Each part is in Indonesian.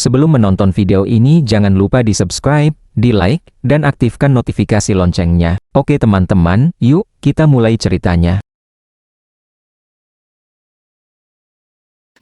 Sebelum menonton video ini jangan lupa di-subscribe, di-like, dan aktifkan notifikasi loncengnya. Oke teman-teman, yuk kita mulai ceritanya.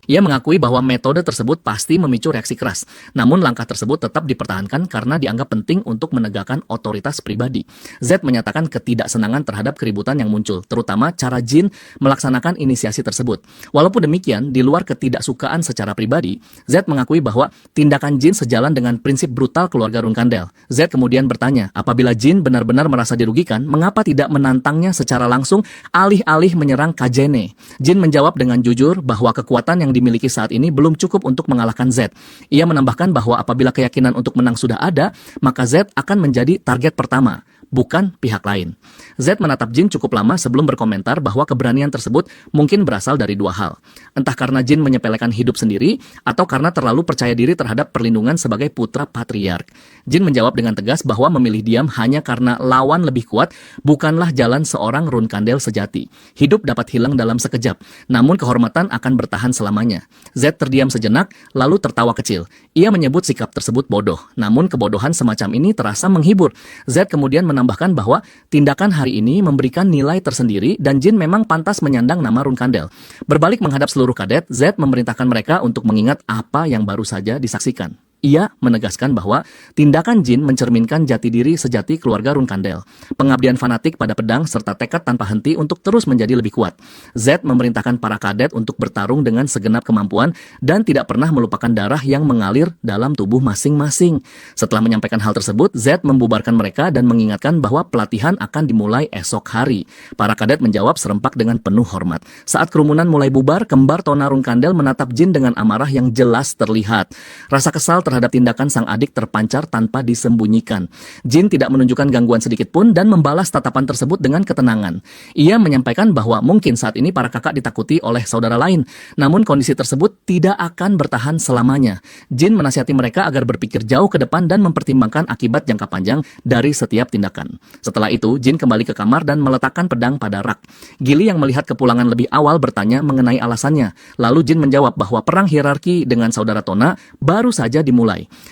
Ia mengakui bahwa metode tersebut pasti memicu reaksi keras, namun langkah tersebut tetap dipertahankan karena dianggap penting untuk menegakkan otoritas pribadi. Z menyatakan ketidaksenangan terhadap keributan yang muncul, terutama cara Jin melaksanakan inisiasi tersebut. Walaupun demikian, di luar ketidaksukaan secara pribadi, Z mengakui bahwa tindakan Jin sejalan dengan prinsip brutal keluarga Runkandel. Z kemudian bertanya, apabila Jin benar-benar merasa dirugikan, mengapa tidak menantangnya secara langsung alih-alih menyerang Kajene? Jin menjawab dengan jujur bahwa kekuatan yang dimiliki saat ini belum cukup untuk mengalahkan Z. Ia menambahkan bahwa apabila keyakinan untuk menang sudah ada, maka Z akan menjadi target pertama, bukan pihak lain. Z menatap Jin cukup lama sebelum berkomentar bahwa keberanian tersebut mungkin berasal dari dua hal. Entah karena Jin menyepelekan hidup sendiri, atau karena terlalu percaya diri terhadap perlindungan sebagai putra patriark. Jin menjawab dengan tegas bahwa memilih diam hanya karena lawan lebih kuat bukanlah jalan seorang Runkandel sejati. Hidup dapat hilang dalam sekejap, namun kehormatan akan bertahan selamanya. Z terdiam sejenak, lalu tertawa kecil. Ia menyebut sikap tersebut bodoh, namun kebodohan semacam ini terasa menghibur. Z kemudian menambahkan bahwa tindakan hari ini memberikan nilai tersendiri dan Jin memang pantas menyandang nama Runkandel. Berbalik menghadap seluruh kadet, Z memerintahkan mereka untuk mengingat apa yang baru saja disaksikan. Ia menegaskan bahwa tindakan Jin mencerminkan jati diri sejati keluarga Runkandel, pengabdian fanatik pada pedang serta tekad tanpa henti untuk terus menjadi lebih kuat. Z memerintahkan para kadet untuk bertarung dengan segenap kemampuan dan tidak pernah melupakan darah yang mengalir dalam tubuh masing-masing. Setelah menyampaikan hal tersebut, Z membubarkan mereka dan mengingatkan bahwa pelatihan akan dimulai esok hari. Para kadet menjawab serempak dengan penuh hormat. Saat kerumunan mulai bubar, kembar Tona Runkandel menatap Jin dengan amarah yang jelas terlihat. Rasa kesal terhadap tindakan sang adik terpancar tanpa disembunyikan. Jin tidak menunjukkan gangguan sedikit pun dan membalas tatapan tersebut dengan ketenangan. Ia menyampaikan bahwa mungkin saat ini para kakak ditakuti oleh saudara lain, namun kondisi tersebut tidak akan bertahan selamanya. Jin menasihati mereka agar berpikir jauh ke depan dan mempertimbangkan akibat jangka panjang dari setiap tindakan. Setelah itu, Jin kembali ke kamar dan meletakkan pedang pada rak. Gili yang melihat kepulangan lebih awal bertanya mengenai alasannya. Lalu Jin menjawab bahwa perang hierarki dengan saudara Tona baru saja dimulai.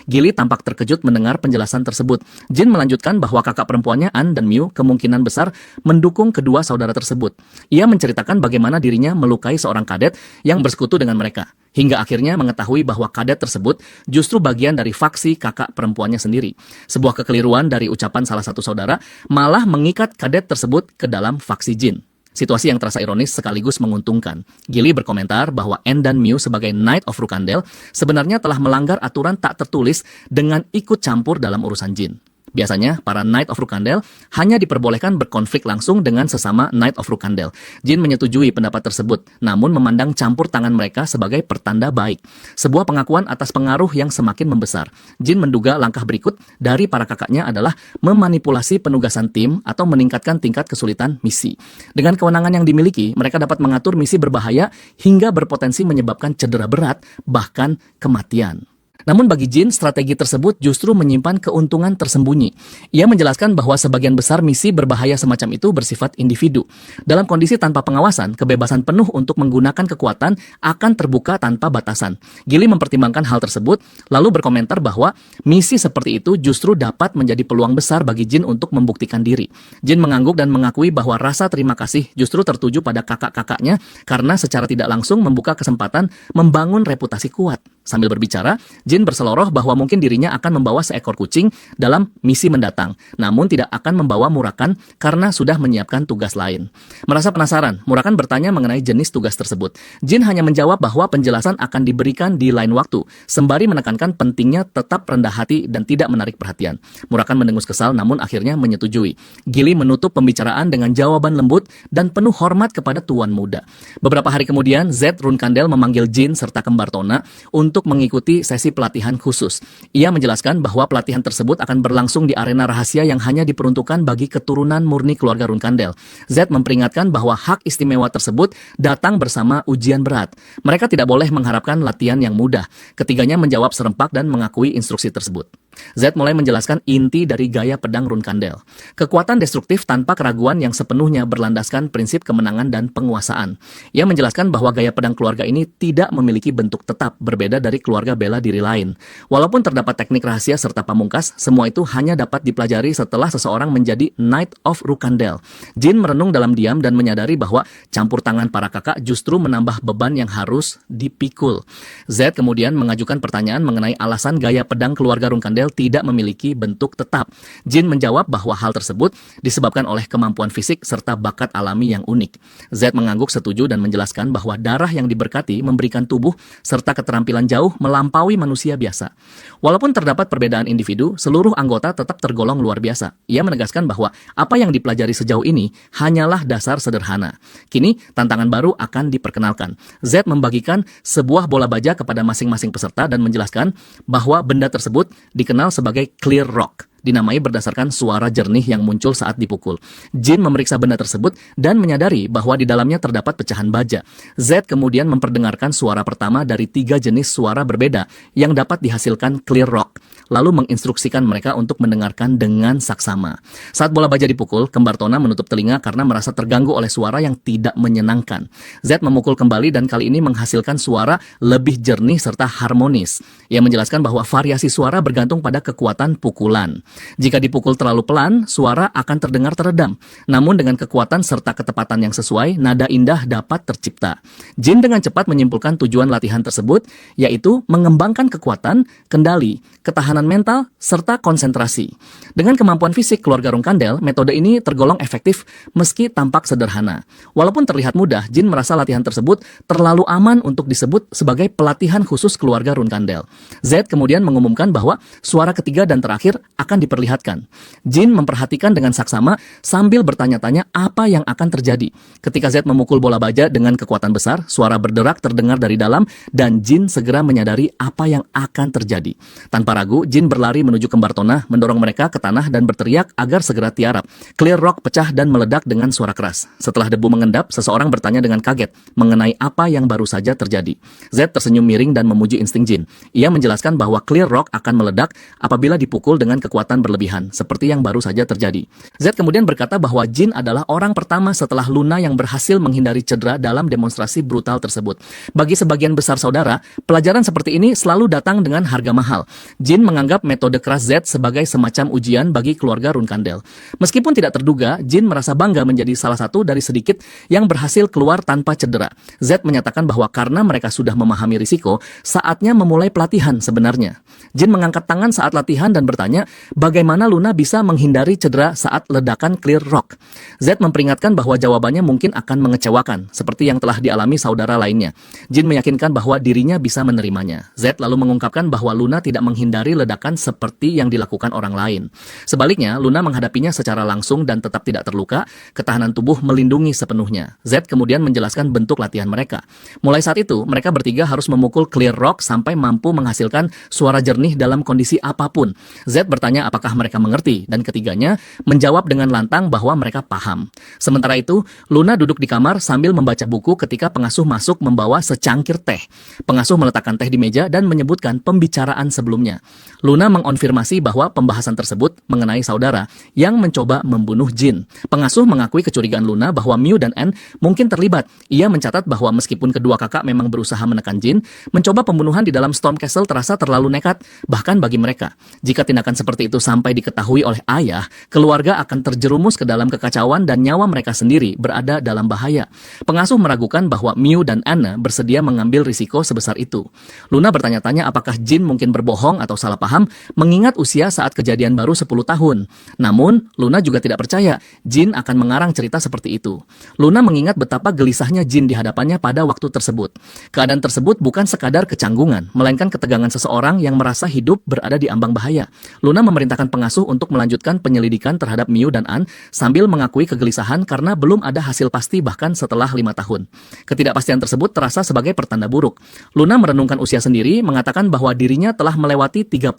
Gili tampak terkejut mendengar penjelasan tersebut. Jin melanjutkan bahwa kakak perempuannya An dan Miu kemungkinan besar mendukung kedua saudara tersebut. Ia menceritakan bagaimana dirinya melukai seorang kadet yang bersekutu dengan mereka, hingga akhirnya mengetahui bahwa kadet tersebut justru bagian dari faksi kakak perempuannya sendiri. Sebuah kekeliruan dari ucapan salah satu saudara malah mengikat kadet tersebut ke dalam faksi Jin. Situasi yang terasa ironis sekaligus menguntungkan. Gili berkomentar bahwa En dan Miu sebagai Knight of Runkandel sebenarnya telah melanggar aturan tak tertulis dengan ikut campur dalam urusan Jin. Biasanya, para Knight of Runkandel hanya diperbolehkan berkonflik langsung dengan sesama Knight of Runkandel. Jin menyetujui pendapat tersebut, namun memandang campur tangan mereka sebagai pertanda baik. Sebuah pengakuan atas pengaruh yang semakin membesar. Jin menduga langkah berikut dari para kakaknya adalah memanipulasi penugasan tim atau meningkatkan tingkat kesulitan misi. Dengan kewenangan yang dimiliki, mereka dapat mengatur misi berbahaya hingga berpotensi menyebabkan cedera berat, bahkan kematian. Namun bagi Jin, strategi tersebut justru menyimpan keuntungan tersembunyi. Ia menjelaskan bahwa sebagian besar misi berbahaya semacam itu bersifat individu. Dalam kondisi tanpa pengawasan, kebebasan penuh untuk menggunakan kekuatan akan terbuka tanpa batasan. Gili mempertimbangkan hal tersebut, lalu berkomentar bahwa misi seperti itu justru dapat menjadi peluang besar bagi Jin untuk membuktikan diri. Jin mengangguk dan mengakui bahwa rasa terima kasih justru tertuju pada kakak-kakaknya karena secara tidak langsung membuka kesempatan membangun reputasi kuat. Sambil berbicara, Jin berseloroh bahwa mungkin dirinya akan membawa seekor kucing dalam misi mendatang, namun tidak akan membawa Murakan karena sudah menyiapkan tugas lain. Merasa penasaran, Murakan bertanya mengenai jenis tugas tersebut. Jin hanya menjawab bahwa penjelasan akan diberikan di lain waktu, sembari menekankan pentingnya tetap rendah hati dan tidak menarik perhatian. Murakan mendengus kesal namun akhirnya menyetujui. Gili menutup pembicaraan dengan jawaban lembut dan penuh hormat kepada tuan muda. Beberapa hari kemudian, Z Runkandel memanggil Jin serta kembar Tona untuk mengikuti sesi pelatihan khusus. Ia menjelaskan bahwa pelatihan tersebut akan berlangsung di arena rahasia yang hanya diperuntukkan bagi keturunan murni keluarga Runkandel. Z memperingatkan bahwa hak istimewa tersebut datang bersama ujian berat. Mereka tidak boleh mengharapkan latihan yang mudah. Ketiganya menjawab serempak dan mengakui instruksi tersebut. Z mulai menjelaskan inti dari gaya pedang Runkandel. Kekuatan destruktif tanpa keraguan yang sepenuhnya berlandaskan prinsip kemenangan dan penguasaan. Ia menjelaskan bahwa gaya pedang keluarga ini tidak memiliki bentuk tetap, berbeda dari keluarga bela diri lain. Walaupun terdapat teknik rahasia serta pamungkas, semua itu hanya dapat dipelajari setelah seseorang menjadi Knight of Runkandel. Jin merenung dalam diam dan menyadari bahwa campur tangan para kakak justru menambah beban yang harus dipikul. Z kemudian mengajukan pertanyaan mengenai alasan gaya pedang keluarga Runkandel tidak memiliki bentuk tetap. Jin menjawab bahwa hal tersebut disebabkan oleh kemampuan fisik serta bakat alami yang unik. Z mengangguk setuju dan menjelaskan bahwa darah yang diberkati memberikan tubuh serta keterampilan jauh melampaui manusia biasa. Walaupun terdapat perbedaan individu, seluruh anggota tetap tergolong luar biasa. Ia menegaskan bahwa apa yang dipelajari sejauh ini hanyalah dasar sederhana. Kini, tantangan baru akan diperkenalkan. Z membagikan sebuah bola baja kepada masing-masing peserta dan menjelaskan bahwa benda tersebut dikenal sebagai Clear Rock, dinamai berdasarkan suara jernih yang muncul saat dipukul. Jin memeriksa benda tersebut dan menyadari bahwa di dalamnya terdapat pecahan baja. Z kemudian memperdengarkan suara pertama dari 3 jenis suara berbeda yang dapat dihasilkan Clear Rock, lalu menginstruksikan mereka untuk mendengarkan dengan saksama. Saat bola baja dipukul, kembar Tona menutup telinga karena merasa terganggu oleh suara yang tidak menyenangkan. Z memukul kembali dan kali ini menghasilkan suara lebih jernih serta harmonis. Ia menjelaskan bahwa variasi suara bergantung pada kekuatan pukulan. Jika dipukul terlalu pelan, suara akan terdengar teredam. Namun dengan kekuatan serta ketepatan yang sesuai, nada indah dapat tercipta. Jin dengan cepat menyimpulkan tujuan latihan tersebut, yaitu mengembangkan kekuatan, kendali, ketahanan mental, serta konsentrasi. Dengan kemampuan fisik keluarga Runkandel, metode ini tergolong efektif meski tampak sederhana. Walaupun terlihat mudah, Jin merasa latihan tersebut terlalu aman untuk disebut sebagai pelatihan khusus keluarga Runkandel. Z kemudian mengumumkan bahwa suara ketiga dan terakhir akan diperlihatkan. Jin memperhatikan dengan saksama sambil bertanya-tanya apa yang akan terjadi. Ketika Z memukul bola baja dengan kekuatan besar, suara berderak terdengar dari dalam dan Jin segera menyadari apa yang akan terjadi. Tanpa ragu, Jin berlari menuju kembar Tona, mendorong mereka ke tanah dan berteriak agar segera tiarap. Clear Rock pecah dan meledak dengan suara keras. Setelah debu mengendap, seseorang bertanya dengan kaget mengenai apa yang baru saja terjadi. Z tersenyum miring dan memuji insting Jin. Ia menjelaskan bahwa Clear Rock akan meledak apabila dipukul dengan kekuatan berlebihan, seperti yang baru saja terjadi. Z kemudian berkata bahwa Jin adalah orang pertama setelah Luna yang berhasil menghindari cedera dalam demonstrasi brutal tersebut. Bagi sebagian besar saudara, pelajaran seperti ini selalu datang dengan harga mahal. Jin menganggap metode keras Z sebagai semacam ujian bagi keluarga Runkandel. Meskipun tidak terduga, Jin merasa bangga menjadi salah satu dari sedikit yang berhasil keluar tanpa cedera. Z menyatakan bahwa karena mereka sudah memahami risiko, saatnya memulai pelatihan sebenarnya. Jin mengangkat tangan saat latihan dan bertanya, bagaimana Luna bisa menghindari cedera saat ledakan Clear Rock? Z memperingatkan bahwa jawabannya mungkin akan mengecewakan, seperti yang telah dialami saudara lainnya. Jin meyakinkan bahwa dirinya bisa menerimanya. Z lalu mengungkapkan bahwa Luna tidak menghindari ledakan seperti yang dilakukan orang lain. Sebaliknya, Luna menghadapinya secara langsung dan tetap tidak terluka, ketahanan tubuh melindungi sepenuhnya. Z kemudian menjelaskan bentuk latihan mereka. Mulai saat itu, mereka bertiga harus memukul Clear Rock sampai mampu menghasilkan suara jernih dalam kondisi apapun. Z bertanya apakah mereka mengerti, dan ketiganya menjawab dengan lantang bahwa mereka paham. Sementara itu, Luna duduk di kamar sambil membaca buku ketika pengasuh masuk membawa secangkir teh. Pengasuh meletakkan teh di meja dan menyebutkan pembicaraan sebelumnya. Luna mengonfirmasi bahwa pembahasan tersebut mengenai saudara yang mencoba membunuh Jin. Pengasuh mengakui kecurigaan Luna bahwa Mew dan Anne mungkin terlibat. Ia mencatat bahwa meskipun kedua kakak memang berusaha menekan Jin, mencoba pembunuhan di dalam Storm Castle terasa terlalu nekat, bahkan bagi mereka. Jika tindakan seperti itu sampai diketahui oleh ayah, keluarga akan terjerumus ke dalam kekacauan dan nyawa mereka sendiri berada dalam bahaya. Pengasuh meragukan bahwa Mew dan Anne bersedia mengambil risiko sebesar itu. Luna bertanya-tanya apakah Jin mungkin berbohong atau salah paham, mengingat usia saat kejadian baru 10 tahun. Namun, Luna juga tidak percaya Jin akan mengarang cerita seperti itu. Luna mengingat betapa gelisahnya Jin di hadapannya pada waktu tersebut. Keadaan tersebut bukan sekadar kecanggungan, melainkan ketegangan seseorang yang merasa hidup berada di ambang bahaya. Luna memerintahkan pengasuh untuk melanjutkan penyelidikan terhadap Mew dan Anne sambil mengakui kegelisahan karena belum ada hasil pasti bahkan setelah 5 tahun. Ketidakpastian tersebut terasa sebagai pertanda buruk. Luna merenungkan usia sendiri, mengatakan bahwa dirinya telah melewati 30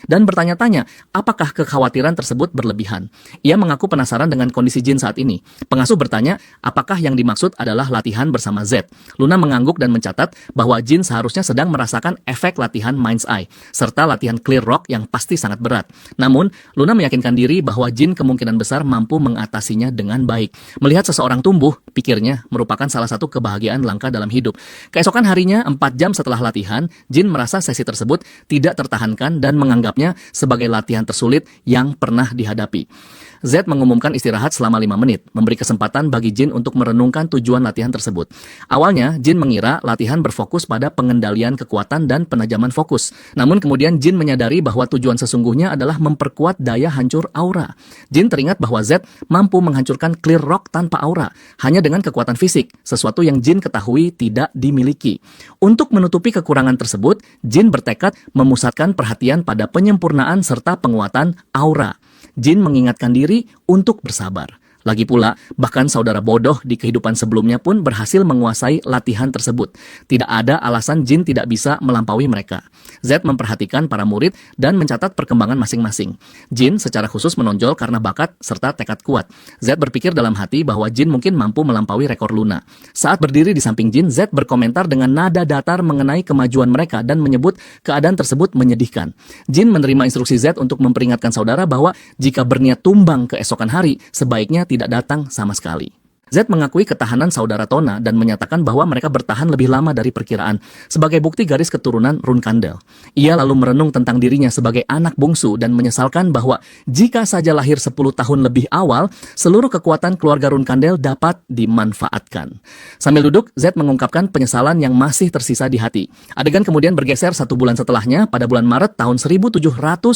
dan bertanya-tanya apakah kekhawatiran tersebut berlebihan. Ia mengaku penasaran dengan kondisi Jin saat ini. Pengasuh bertanya apakah yang dimaksud adalah latihan bersama Z. Luna mengangguk dan mencatat bahwa Jin seharusnya sedang merasakan efek latihan Mind's Eye, serta latihan Clear Rock yang pasti sangat berat. Namun, Luna meyakinkan diri bahwa Jin kemungkinan besar mampu mengatasinya dengan baik. Melihat seseorang tumbuh, pikirnya merupakan salah satu kebahagiaan langka dalam hidup. Keesokan harinya, 4 jam setelah latihan, Jin merasa sesi tersebut tidak tertahankan dan menganggapnya sebagai latihan tersulit yang pernah dihadapi. Z mengumumkan istirahat selama 5 menit, memberi kesempatan bagi Jin untuk merenungkan tujuan latihan tersebut. Awalnya, Jin mengira latihan berfokus pada pengendalian kekuatan dan penajaman fokus. Namun kemudian Jin menyadari bahwa tujuan sesungguhnya adalah memperkuat daya hancur aura. Jin teringat bahwa Z mampu menghancurkan Clear Rock tanpa aura, hanya dengan kekuatan fisik, sesuatu yang Jin ketahui tidak dimiliki. Untuk menutupi kekurangan tersebut, Jin bertekad memusatkan perhatian pada penyempurnaan serta penguatan aura. Jin mengingatkan diri untuk bersabar. Lagi pula, bahkan saudara bodoh di kehidupan sebelumnya pun berhasil menguasai latihan tersebut. Tidak ada alasan Jin tidak bisa melampaui mereka. Z memperhatikan para murid dan mencatat perkembangan masing-masing. Jin secara khusus menonjol karena bakat serta tekad kuat. Z berpikir dalam hati bahwa Jin mungkin mampu melampaui rekor Luna. Saat berdiri di samping Jin, Z berkomentar dengan nada datar mengenai kemajuan mereka dan menyebut keadaan tersebut menyedihkan. Jin menerima instruksi Z untuk memperingatkan saudara bahwa jika berniat tumbang keesokan hari, sebaiknya tidak datang sama sekali. Z mengakui ketahanan saudara Tona dan menyatakan bahwa mereka bertahan lebih lama dari perkiraan sebagai bukti garis keturunan Runkandel. Ia lalu merenung tentang dirinya sebagai anak bungsu dan menyesalkan bahwa jika saja lahir 10 tahun lebih awal, seluruh kekuatan keluarga Runkandel dapat dimanfaatkan. Sambil duduk, Z mengungkapkan penyesalan yang masih tersisa di hati. Adegan kemudian bergeser 1 bulan setelahnya pada bulan Maret tahun 1795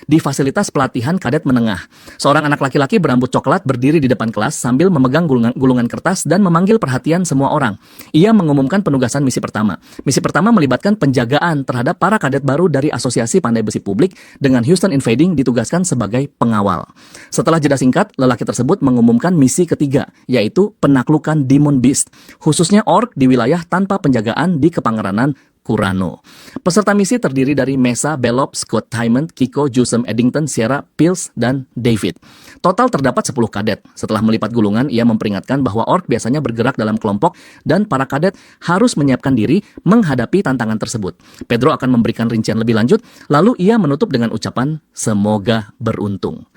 di fasilitas pelatihan kadet menengah. Seorang anak laki-laki berambut coklat berdiri di depan kelas sambil memegang gulungan kertas dan memanggil perhatian semua orang. Ia mengumumkan penugasan misi pertama. Misi pertama melibatkan penjagaan terhadap para kadet baru dari Asosiasi Pandai Besi Publik dengan Houston Invading ditugaskan sebagai pengawal. Setelah jeda singkat, lelaki tersebut mengumumkan misi ketiga, yaitu penaklukan Demon Beast, khususnya orc di wilayah tanpa penjagaan di Kepangeranan Kurano. Peserta misi terdiri dari Mesa, Belop, Scott Diamond, Kiko, Jusem, Eddington, Sierra, Pils, dan David. Total terdapat 10 kadet. Setelah melipat gulungan, ia memperingatkan bahwa orc biasanya bergerak dalam kelompok dan para kadet harus menyiapkan diri menghadapi tantangan tersebut. Pedro akan memberikan rincian lebih lanjut, lalu ia menutup dengan ucapan, "Semoga beruntung."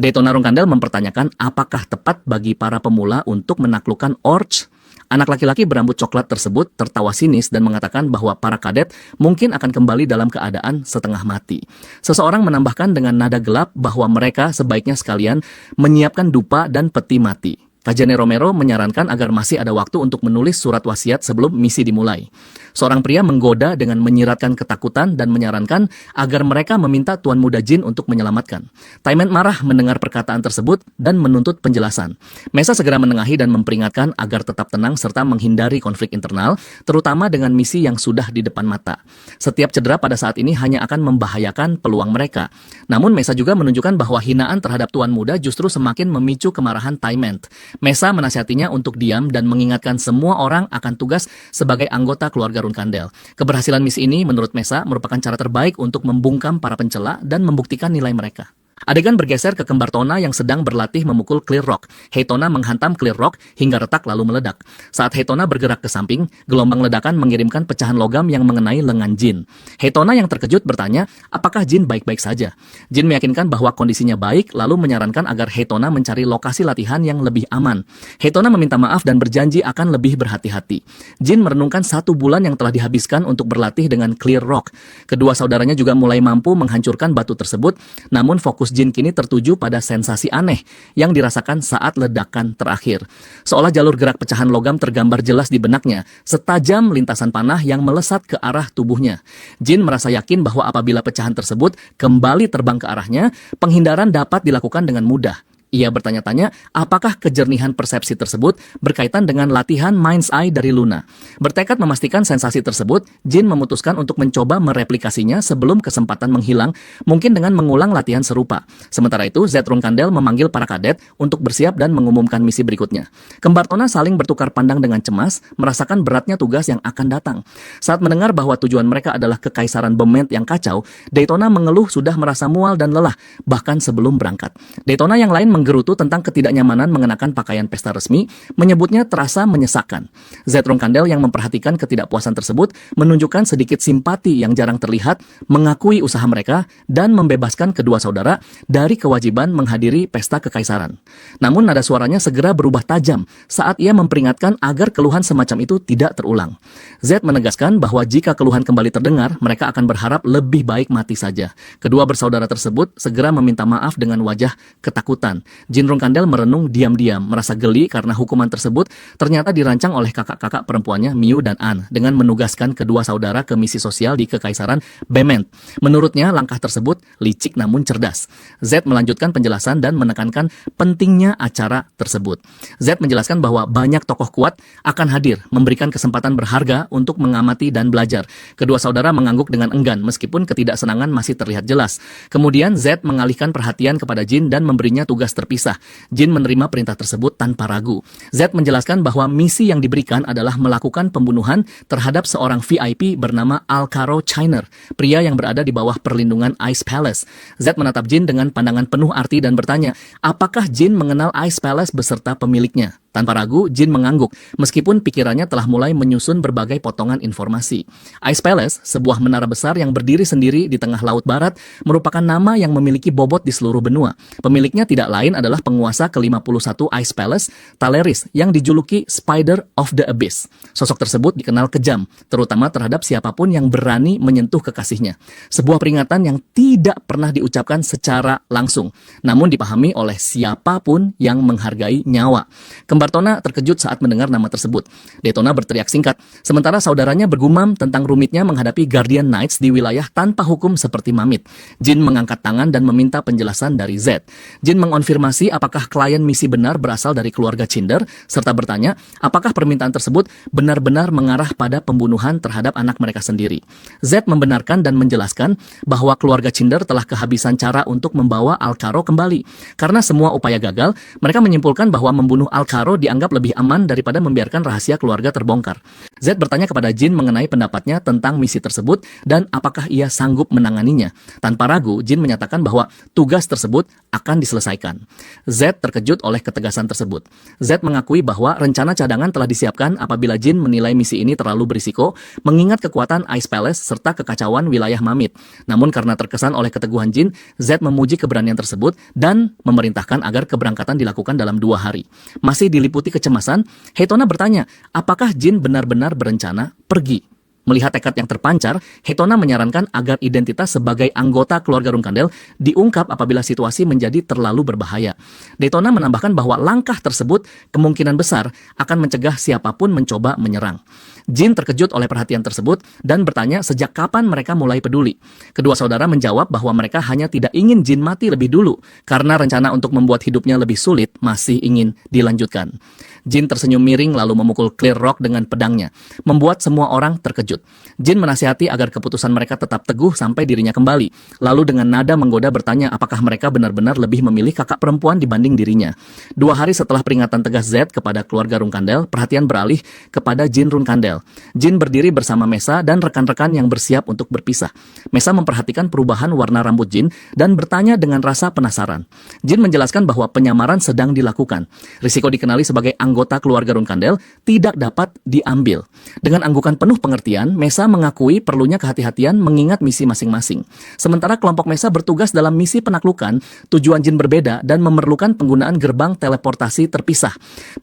Daytona Runkandel mempertanyakan apakah tepat bagi para pemula untuk menaklukkan orcs. Anak laki-laki berambut coklat tersebut tertawa sinis dan mengatakan bahwa para kadet mungkin akan kembali dalam keadaan setengah mati. Seseorang menambahkan dengan nada gelap bahwa mereka sebaiknya sekalian menyiapkan dupa dan peti mati. Kajane Romero menyarankan agar masih ada waktu untuk menulis surat wasiat sebelum misi dimulai. Seorang pria menggoda dengan menyiratkan ketakutan dan menyarankan agar mereka meminta Tuan Muda Jin untuk menyelamatkan. Taimen marah mendengar perkataan tersebut dan menuntut penjelasan. Mesa segera menengahi dan memperingatkan agar tetap tenang serta menghindari konflik internal, terutama dengan misi yang sudah di depan mata. Setiap cedera pada saat ini hanya akan membahayakan peluang mereka. Namun Mesa juga menunjukkan bahwa hinaan terhadap Tuan Muda justru semakin memicu kemarahan Taimen. Mesa menasihatinya untuk diam dan mengingatkan semua orang akan tugas sebagai anggota keluarga Runkandel. Keberhasilan misi ini menurut Mesa merupakan cara terbaik untuk membungkam para pencela dan membuktikan nilai mereka. Adegan bergeser ke kembar Tona yang sedang berlatih memukul Clear Rock. Heitona menghantam Clear Rock hingga retak lalu meledak. Saat Heitona bergerak ke samping, gelombang ledakan mengirimkan pecahan logam yang mengenai lengan Jin. Heitona yang terkejut bertanya, apakah Jin baik-baik saja? Jin meyakinkan bahwa kondisinya baik, lalu menyarankan agar Heitona mencari lokasi latihan yang lebih aman. Heitona meminta maaf dan berjanji akan lebih berhati-hati. Jin merenungkan 1 bulan yang telah dihabiskan untuk berlatih dengan Clear Rock. Kedua saudaranya juga mulai mampu menghancurkan batu tersebut, namun fokus Jin kini tertuju pada sensasi aneh yang dirasakan saat ledakan terakhir. Seolah jalur gerak pecahan logam tergambar jelas di benaknya, setajam lintasan panah yang melesat ke arah tubuhnya. Jin merasa yakin bahwa apabila pecahan tersebut kembali terbang ke arahnya, penghindaran dapat dilakukan dengan mudah. Ia bertanya-tanya apakah kejernihan persepsi tersebut berkaitan dengan latihan Mind's Eye dari Luna. Bertekad memastikan sensasi tersebut, Jin memutuskan untuk mencoba mereplikasinya sebelum kesempatan menghilang, mungkin dengan mengulang latihan serupa. Sementara itu, Zed Runkandel memanggil para kadet untuk bersiap dan mengumumkan misi berikutnya. Kembar Tona saling bertukar pandang dengan cemas, merasakan beratnya tugas yang akan datang. Saat mendengar bahwa tujuan mereka adalah kekaisaran Bement yang kacau, Daytona mengeluh sudah merasa mual dan lelah, bahkan sebelum berangkat. Daytona yang lain menggerutu tentang ketidaknyamanan mengenakan pakaian pesta resmi, menyebutnya terasa menyesakkan. Zed Runkandel yang memperhatikan ketidakpuasan tersebut menunjukkan sedikit simpati yang jarang terlihat, mengakui usaha mereka, dan membebaskan kedua saudara dari kewajiban menghadiri pesta kekaisaran. Namun nada suaranya segera berubah tajam saat ia memperingatkan agar keluhan semacam itu tidak terulang. Zed menegaskan bahwa jika keluhan kembali terdengar, mereka akan berharap lebih baik mati saja. Kedua bersaudara tersebut segera meminta maaf dengan wajah ketakutan. Jin Runkandel merenung diam-diam, merasa geli karena hukuman tersebut ternyata dirancang oleh kakak-kakak perempuannya Miu dan An dengan menugaskan kedua saudara ke misi sosial di Kekaisaran Bement. Menurutnya, langkah tersebut licik namun cerdas. Z melanjutkan penjelasan dan menekankan pentingnya acara tersebut. Z menjelaskan bahwa banyak tokoh kuat akan hadir, memberikan kesempatan berharga untuk mengamati dan belajar. Kedua saudara mengangguk dengan enggan meskipun ketidaksenangan masih terlihat jelas. Kemudian Z mengalihkan perhatian kepada Jin dan memberinya tugas terpisah. Jin menerima perintah tersebut tanpa ragu. Z menjelaskan bahwa misi yang diberikan adalah melakukan pembunuhan terhadap seorang VIP bernama Alcaro Chiner, pria yang berada di bawah perlindungan Ice Palace. Z menatap Jin dengan pandangan penuh arti dan bertanya, apakah Jin mengenal Ice Palace beserta pemiliknya? Tanpa ragu, Jin mengangguk, meskipun pikirannya telah mulai menyusun berbagai potongan informasi. Ice Palace, sebuah menara besar yang berdiri sendiri di tengah Laut Barat, merupakan nama yang memiliki bobot di seluruh benua. Pemiliknya tidak lain adalah penguasa ke-51 Ice Palace, Taleris, yang dijuluki Spider of the Abyss. Sosok tersebut dikenal kejam, terutama terhadap siapapun yang berani menyentuh kekasihnya. Sebuah peringatan yang tidak pernah diucapkan secara langsung, namun dipahami oleh siapapun yang menghargai nyawa. Kembar Tona terkejut saat mendengar nama tersebut. Daytona berteriak singkat, sementara saudaranya bergumam tentang rumitnya menghadapi Guardian Knights di wilayah tanpa hukum seperti Mamit. Jin mengangkat tangan dan meminta penjelasan dari Z. Jin mengonfirmasi apakah klien misi benar berasal dari keluarga Cinder, serta bertanya apakah permintaan tersebut benar-benar mengarah pada pembunuhan terhadap anak mereka sendiri. Z membenarkan dan menjelaskan bahwa keluarga Cinder telah kehabisan cara untuk membawa Alcaro kembali. Karena semua upaya gagal, mereka menyimpulkan bahwa membunuh Alcaro dianggap lebih aman daripada membiarkan rahasia keluarga terbongkar. Z bertanya kepada Jin mengenai pendapatnya tentang misi tersebut dan apakah ia sanggup menanganinya. Tanpa ragu, Jin menyatakan bahwa tugas tersebut akan diselesaikan. Z terkejut oleh ketegasan tersebut. Z mengakui bahwa rencana cadangan telah disiapkan apabila Jin menilai misi ini terlalu berisiko, mengingat kekuatan Ice Palace serta kekacauan wilayah Mamit. Namun karena terkesan oleh keteguhan Jin, Z memuji keberanian tersebut dan memerintahkan agar keberangkatan dilakukan dalam 2 hari. Masih diliputi kecemasan, Heitona bertanya, apakah Jin benar-benar berencana pergi? Melihat tekad yang terpancar, Heitona menyarankan agar identitas sebagai anggota keluarga Runkandel diungkap apabila situasi menjadi terlalu berbahaya. Daytona menambahkan bahwa langkah tersebut kemungkinan besar akan mencegah siapapun mencoba menyerang. Jin terkejut oleh perhatian tersebut dan bertanya sejak kapan mereka mulai peduli. Kedua saudara menjawab bahwa mereka hanya tidak ingin Jin mati lebih dulu karena rencana untuk membuat hidupnya lebih sulit masih ingin dilanjutkan. Jin tersenyum miring lalu memukul Clear Rock dengan pedangnya, membuat semua orang terkejut. Jin menasihati agar keputusan mereka tetap teguh sampai dirinya kembali. Lalu dengan nada menggoda bertanya apakah mereka benar-benar lebih memilih kakak perempuan dibanding dirinya. 2 hari setelah peringatan tegas Z kepada keluarga Runkandel, perhatian beralih kepada Jin Runkandel. Jin berdiri bersama Mesa dan rekan-rekan yang bersiap untuk berpisah. Mesa memperhatikan perubahan warna rambut Jin dan bertanya dengan rasa penasaran. Jin menjelaskan bahwa penyamaran sedang dilakukan. Risiko dikenali sebagai anggota keluarga Runkandel tidak dapat diambil. Dengan anggukan penuh pengertian, Mesa mengakui perlunya kehati-hatian mengingat misi masing-masing. Sementara kelompok Mesa bertugas dalam misi penaklukan, tujuan Jin berbeda dan memerlukan penggunaan gerbang teleportasi terpisah.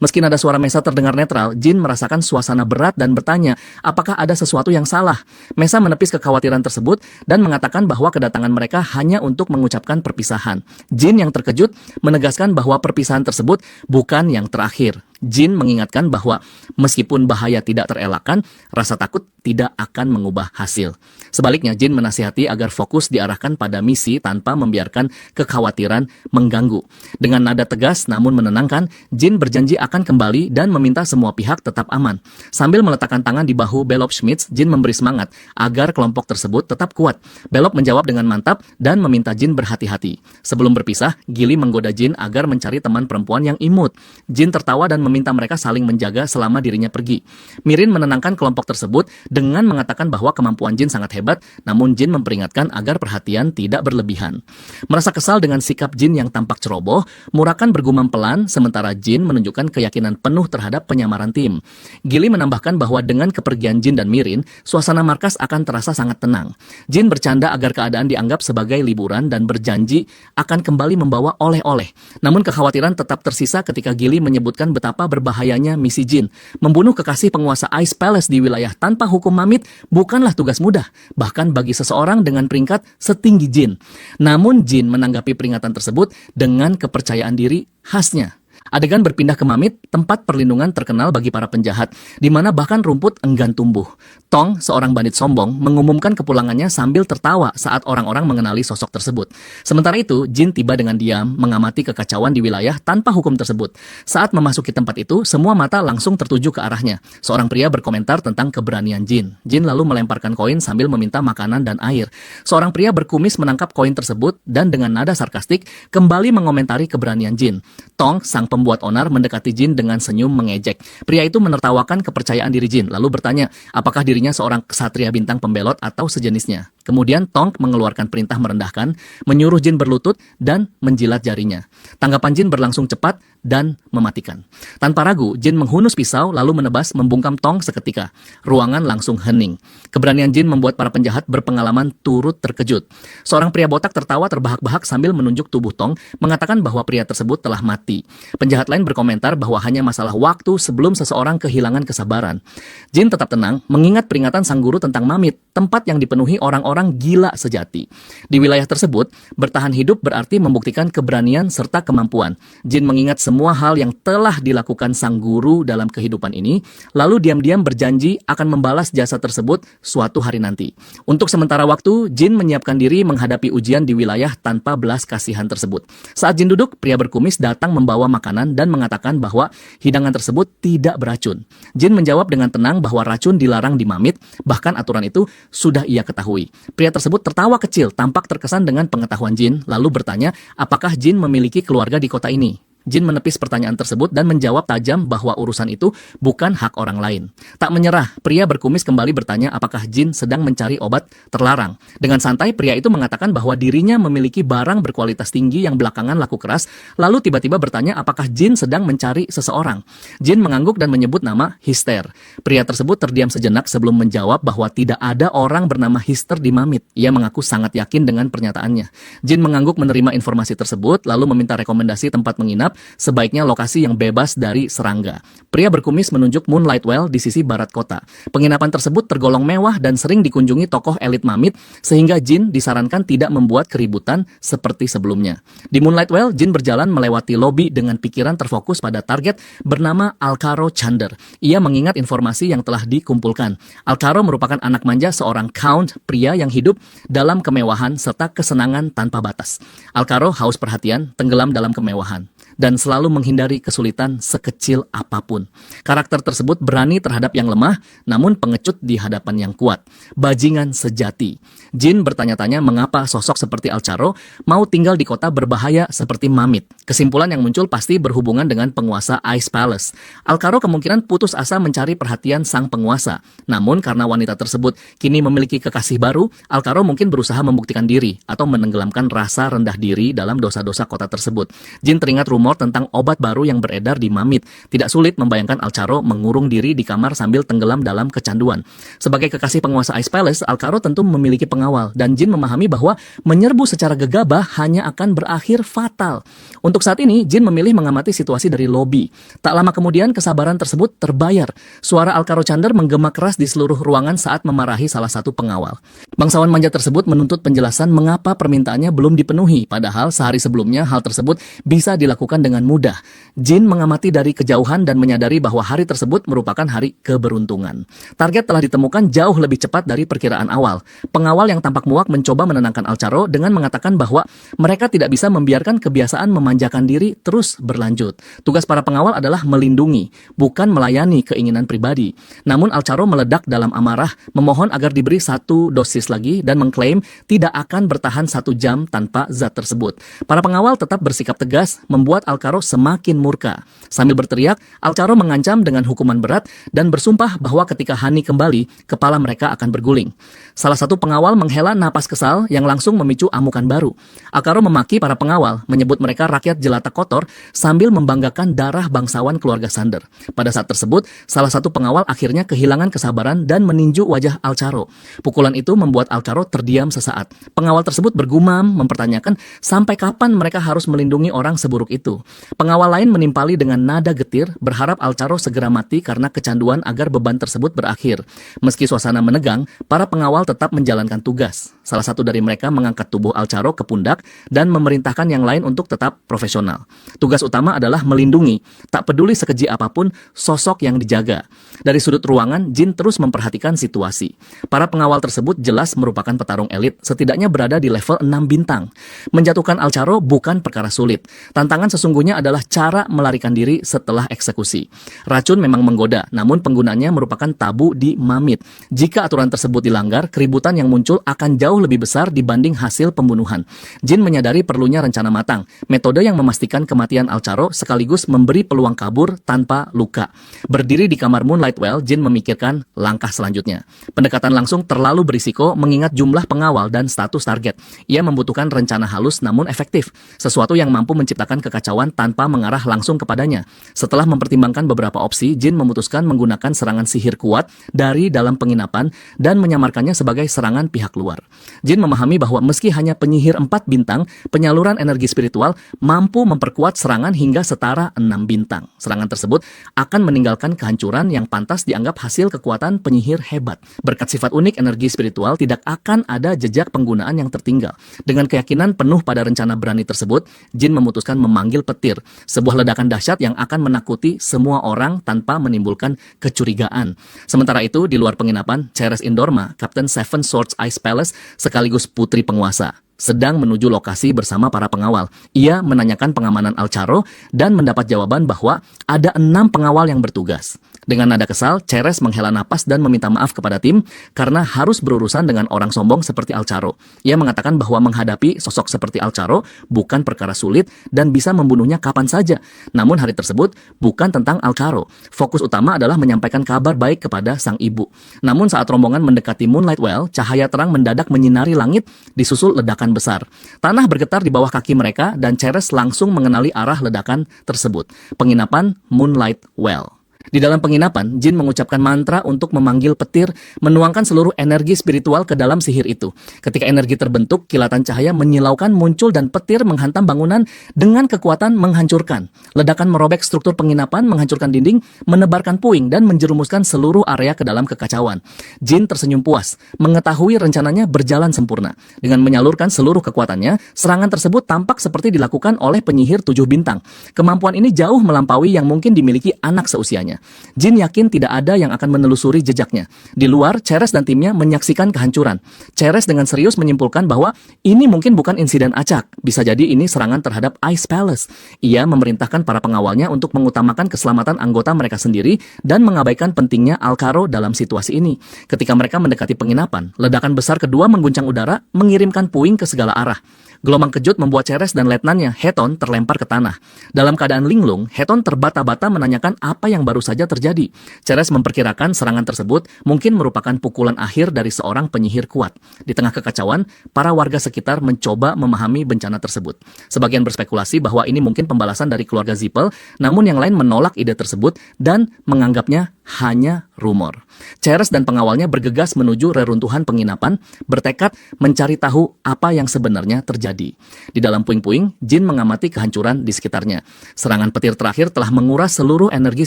Meski nada suara Mesa terdengar netral, Jin merasakan suasana berat dan bertanya, apakah ada sesuatu yang salah? Mesa menepis kekhawatiran tersebut dan mengatakan bahwa kedatangan mereka hanya untuk mengucapkan perpisahan. Jin yang terkejut menegaskan bahwa perpisahan tersebut bukan yang terakhir. Jin mengingatkan bahwa meskipun bahaya tidak terelakkan, rasa takut tidak akan mengubah hasil. Sebaliknya, Jin menasihati agar fokus diarahkan pada misi tanpa membiarkan kekhawatiran mengganggu. Dengan nada tegas namun menenangkan, Jin berjanji akan kembali dan meminta semua pihak tetap aman. Sambil meletakkan tangan di bahu Belop Schmitz, Jin memberi semangat agar kelompok tersebut tetap kuat. Belop menjawab dengan mantap dan meminta Jin berhati-hati. Sebelum berpisah, Gilly menggoda Jin agar mencari teman perempuan yang imut. Jin tertawa dan meminta mereka saling menjaga selama dirinya pergi. Mirin menenangkan kelompok tersebut dengan mengatakan bahwa kemampuan Jin sangat hebat, namun Jin memperingatkan agar perhatian tidak berlebihan. Merasa kesal dengan sikap Jin yang tampak ceroboh, Murakan bergumam pelan sementara Jin menunjukkan keyakinan penuh terhadap penyamaran tim. Gilly menambahkan bahwa dengan kepergian Jin dan Mirin, suasana markas akan terasa sangat tenang. Jin bercanda agar keadaan dianggap sebagai liburan dan berjanji akan kembali membawa oleh-oleh. Namun kekhawatiran tetap tersisa ketika Gilly menyebutkan betapa berbahayanya misi Jin. Membunuh kekasih penguasa Ice Palace di wilayah tanpa hukum mamit bukanlah tugas mudah, bahkan bagi seseorang dengan peringkat setinggi Jin. Namun Jin menanggapi peringatan tersebut dengan kepercayaan diri khasnya. Adegan berpindah ke Mamit, tempat perlindungan terkenal bagi para penjahat, di mana bahkan rumput enggan tumbuh. Tong, seorang bandit sombong, mengumumkan kepulangannya sambil tertawa saat orang-orang mengenali sosok tersebut. Sementara itu, Jin tiba dengan diam, mengamati kekacauan di wilayah tanpa hukum tersebut. Saat memasuki tempat itu, semua mata langsung tertuju ke arahnya. Seorang pria berkomentar tentang keberanian Jin. Jin lalu melemparkan koin sambil meminta makanan dan air. Seorang pria berkumis menangkap koin tersebut dan dengan nada sarkastik kembali mengomentari keberanian Jin. Tong, sang pembuat onar, mendekati Jin dengan senyum mengejek. Pria itu menertawakan kepercayaan diri Jin, lalu bertanya apakah dirinya seorang ksatria bintang pembelot atau sejenisnya. Kemudian Tong mengeluarkan perintah merendahkan, menyuruh Jin berlutut dan menjilat jarinya. Tanggapan Jin berlangsung cepat dan mematikan. Tanpa ragu, Jin menghunus pisau lalu menebas membungkam Tong seketika. Ruangan langsung hening. Keberanian Jin membuat para penjahat berpengalaman turut terkejut. Seorang pria botak tertawa terbahak-bahak sambil menunjuk tubuh Tong, mengatakan bahwa pria tersebut telah mati. Penjahat lain berkomentar bahwa hanya masalah waktu sebelum seseorang kehilangan kesabaran. Jin tetap tenang, mengingat peringatan sang guru tentang Mamit, tempat yang dipenuhi orang-orang gila sejati. Di wilayah tersebut, bertahan hidup berarti membuktikan keberanian serta kemampuan. Jin mengingat semua hal yang telah dilakukan sang guru dalam kehidupan ini, lalu diam-diam berjanji akan membalas jasa tersebut suatu hari nanti. Untuk sementara waktu, Jin menyiapkan diri menghadapi ujian di wilayah tanpa belas kasihan tersebut. Saat Jin duduk, pria berkumis datang membawa makanan dan mengatakan bahwa hidangan tersebut tidak beracun. Jin menjawab dengan tenang bahwa racun dilarang di Mamit, bahkan aturan itu sudah ia ketahui. Pria tersebut tertawa kecil, tampak terkesan dengan pengetahuan Jin, lalu bertanya apakah Jin memiliki keluarga di kota ini. Jin menepis pertanyaan tersebut dan menjawab tajam bahwa urusan itu bukan hak orang lain. Tak menyerah, pria berkumis kembali bertanya apakah Jin sedang mencari obat terlarang. Dengan santai, pria itu mengatakan bahwa dirinya memiliki barang berkualitas tinggi yang belakangan laku keras, lalu tiba-tiba bertanya apakah Jin sedang mencari seseorang. Jin mengangguk dan menyebut nama Hister. Pria tersebut terdiam sejenak sebelum menjawab bahwa tidak ada orang bernama Hister di Mamit. Ia mengaku sangat yakin dengan pernyataannya. Jin mengangguk menerima informasi tersebut, lalu meminta rekomendasi tempat menginap, sebaiknya lokasi yang bebas dari serangga. Pria berkumis menunjuk Moonlight Well di sisi barat kota. Penginapan tersebut tergolong mewah dan sering dikunjungi tokoh elit Mamit, sehingga Jin disarankan tidak membuat keributan seperti sebelumnya. Di Moonlight Well, Jin berjalan melewati lobi dengan pikiran terfokus pada target bernama Alcaro Chander. Ia mengingat informasi yang telah dikumpulkan. Alcaro merupakan anak manja seorang count pria yang hidup dalam kemewahan serta kesenangan tanpa batas. Alcaro haus perhatian, tenggelam dalam kemewahan, dan selalu menghindari kesulitan sekecil apapun. Karakter tersebut berani terhadap yang lemah, namun pengecut di hadapan yang kuat. Bajingan sejati. Jin bertanya-tanya mengapa sosok seperti Alcaro mau tinggal di kota berbahaya seperti Mamit. Kesimpulan yang muncul pasti berhubungan dengan penguasa Ice Palace. Alcaro kemungkinan putus asa mencari perhatian sang penguasa. Namun karena wanita tersebut kini memiliki kekasih baru, Alcaro mungkin berusaha membuktikan diri atau menenggelamkan rasa rendah diri dalam dosa-dosa kota tersebut. Jin teringat rumor tentang obat baru yang beredar di Mamit. Tidak sulit membayangkan Alcaro mengurung diri di kamar sambil tenggelam dalam kecanduan. Sebagai kekasih penguasa Ice Palace, Alcaro tentu memiliki pengawal, dan Jin memahami bahwa menyerbu secara gegabah hanya akan berakhir fatal. Untuk saat ini, Jin memilih mengamati situasi dari lobi. Tak lama kemudian, kesabaran tersebut terbayar. Suara Alcaro Chander menggema keras di seluruh ruangan saat memarahi salah satu pengawal. Bangsawan manja tersebut menuntut penjelasan mengapa permintaannya belum dipenuhi, padahal sehari sebelumnya hal tersebut bisa dilakukan ditemukan dengan mudah. Jin mengamati dari kejauhan dan menyadari bahwa hari tersebut merupakan hari keberuntungan. Target telah ditemukan jauh lebih cepat dari perkiraan awal. Pengawal yang tampak muak mencoba menenangkan Alcaro dengan mengatakan bahwa mereka tidak bisa membiarkan kebiasaan memanjakan diri terus berlanjut. Tugas para pengawal adalah melindungi, bukan melayani keinginan pribadi. Namun Alcaro meledak dalam amarah, memohon agar diberi 1 dosis lagi dan mengklaim tidak akan bertahan 1 jam tanpa zat tersebut. Para pengawal tetap bersikap tegas, membuat Alcaro semakin murka. Sambil berteriak, Alcaro mengancam dengan hukuman berat dan bersumpah bahwa ketika Hani kembali, kepala mereka akan berguling. Salah satu pengawal menghela napas kesal yang langsung memicu amukan baru. Alcaro memaki para pengawal, menyebut mereka rakyat jelata kotor sambil membanggakan darah bangsawan keluarga Sander. Pada saat tersebut, salah satu pengawal akhirnya kehilangan kesabaran dan meninju wajah Alcaro. Pukulan itu membuat Alcaro terdiam sesaat. Pengawal tersebut bergumam mempertanyakan sampai kapan mereka harus melindungi orang seburuk itu. Pengawal lain menimpali dengan nada getir, berharap Alcaro segera mati karena kecanduan agar beban tersebut berakhir. Meski suasana menegang, para pengawal tetap menjalankan tugas. Salah satu dari mereka mengangkat tubuh Alcaro ke pundak dan memerintahkan yang lain untuk tetap profesional. Tugas utama adalah melindungi, tak peduli sekeji apapun sosok yang dijaga. Dari sudut ruangan, Jin terus memperhatikan situasi. Para pengawal tersebut jelas merupakan petarung elit, setidaknya berada di level 6 bintang. Menjatuhkan Alcaro bukan perkara sulit. Tantangan sesungguhnya adalah cara melarikan diri setelah eksekusi. Racun memang menggoda, namun penggunaannya merupakan tabu di Mamit. Jika aturan tersebut dilanggar, keributan yang muncul akan jauh lebih besar dibanding hasil pembunuhan. Jin menyadari perlunya rencana matang, metode yang memastikan kematian Alcaro sekaligus memberi peluang kabur tanpa luka. Berdiri di kamar Moonlight Well, Jin memikirkan langkah selanjutnya. Pendekatan langsung terlalu berisiko mengingat jumlah pengawal dan status target. Ia membutuhkan rencana halus namun efektif, sesuatu yang mampu menciptakan kekacauan tanpa mengarah langsung kepadanya. Setelah mempertimbangkan beberapa opsi, Jin memutuskan menggunakan serangan sihir kuat dari dalam penginapan dan menyamarkannya sebagai serangan pihak luar. Jin memahami bahwa meski hanya penyihir 4 bintang, penyaluran energi spiritual mampu memperkuat serangan hingga setara 6 bintang. Serangan tersebut akan meninggalkan kehancuran yang pantas dianggap hasil kekuatan penyihir hebat. Berkat sifat unik energi spiritual, tidak akan ada jejak penggunaan yang tertinggal. Dengan keyakinan penuh pada rencana berani tersebut, Jin memutuskan memanggil petir, sebuah ledakan dahsyat yang akan menakuti semua orang tanpa menimbulkan kecurigaan. Sementara itu, di luar penginapan, Ceres Indorma, Kapten Seven Swords Ice Palace, sekaligus putri penguasa, sedang menuju lokasi bersama para pengawal. Ia menanyakan pengamanan Alcaro dan mendapat jawaban bahwa ada 6 pengawal yang bertugas. Dengan nada kesal, Ceres menghela napas dan meminta maaf kepada tim karena harus berurusan dengan orang sombong seperti Alcaro. Ia mengatakan bahwa menghadapi sosok seperti Alcaro bukan perkara sulit dan bisa membunuhnya kapan saja. Namun hari tersebut bukan tentang Alcaro. Fokus utama adalah menyampaikan kabar baik kepada sang ibu. Namun saat rombongan mendekati Moonlight Well, cahaya terang mendadak menyinari langit disusul ledakan besar. Tanah bergetar di bawah kaki mereka dan Ceres langsung mengenali arah ledakan tersebut. Penginapan Moonlight Well. Di dalam penginapan, Jin mengucapkan mantra untuk memanggil petir, menuangkan seluruh energi spiritual ke dalam sihir itu. Ketika energi terbentuk, kilatan cahaya menyilaukan muncul dan petir menghantam bangunan dengan kekuatan menghancurkan. Ledakan merobek struktur penginapan, menghancurkan dinding, menebarkan puing dan menjerumuskan seluruh area ke dalam kekacauan. Jin tersenyum puas, mengetahui rencananya berjalan sempurna. Dengan menyalurkan seluruh kekuatannya, serangan tersebut tampak seperti dilakukan oleh penyihir 7 bintang. Kemampuan ini jauh melampaui yang mungkin dimiliki anak seusianya. Jin yakin tidak ada yang akan menelusuri jejaknya. Di luar, Ceres dan timnya menyaksikan kehancuran. Ceres dengan serius menyimpulkan bahwa ini mungkin bukan insiden acak. Bisa jadi ini serangan terhadap Ice Palace. Ia memerintahkan para pengawalnya untuk mengutamakan keselamatan anggota mereka sendiri dan mengabaikan pentingnya Alcaro dalam situasi ini. Ketika mereka mendekati penginapan, ledakan besar kedua mengguncang udara, mengirimkan puing ke segala arah. Gelombang kejut membuat Ceres dan letnannya, Heton, terlempar ke tanah. Dalam keadaan linglung, Heton terbata-bata menanyakan apa yang baru saja terjadi. Ceres memperkirakan serangan tersebut mungkin merupakan pukulan akhir dari seorang penyihir kuat. Di tengah kekacauan, para warga sekitar mencoba memahami bencana tersebut. Sebagian berspekulasi bahwa ini mungkin pembalasan dari keluarga Zippel, namun yang lain menolak ide tersebut dan menganggapnya hanya rumor. Ceres dan pengawalnya bergegas menuju reruntuhan penginapan, bertekad mencari tahu apa yang sebenarnya terjadi. Di dalam puing-puing, Jin mengamati kehancuran di sekitarnya. Serangan petir terakhir telah menguras seluruh energi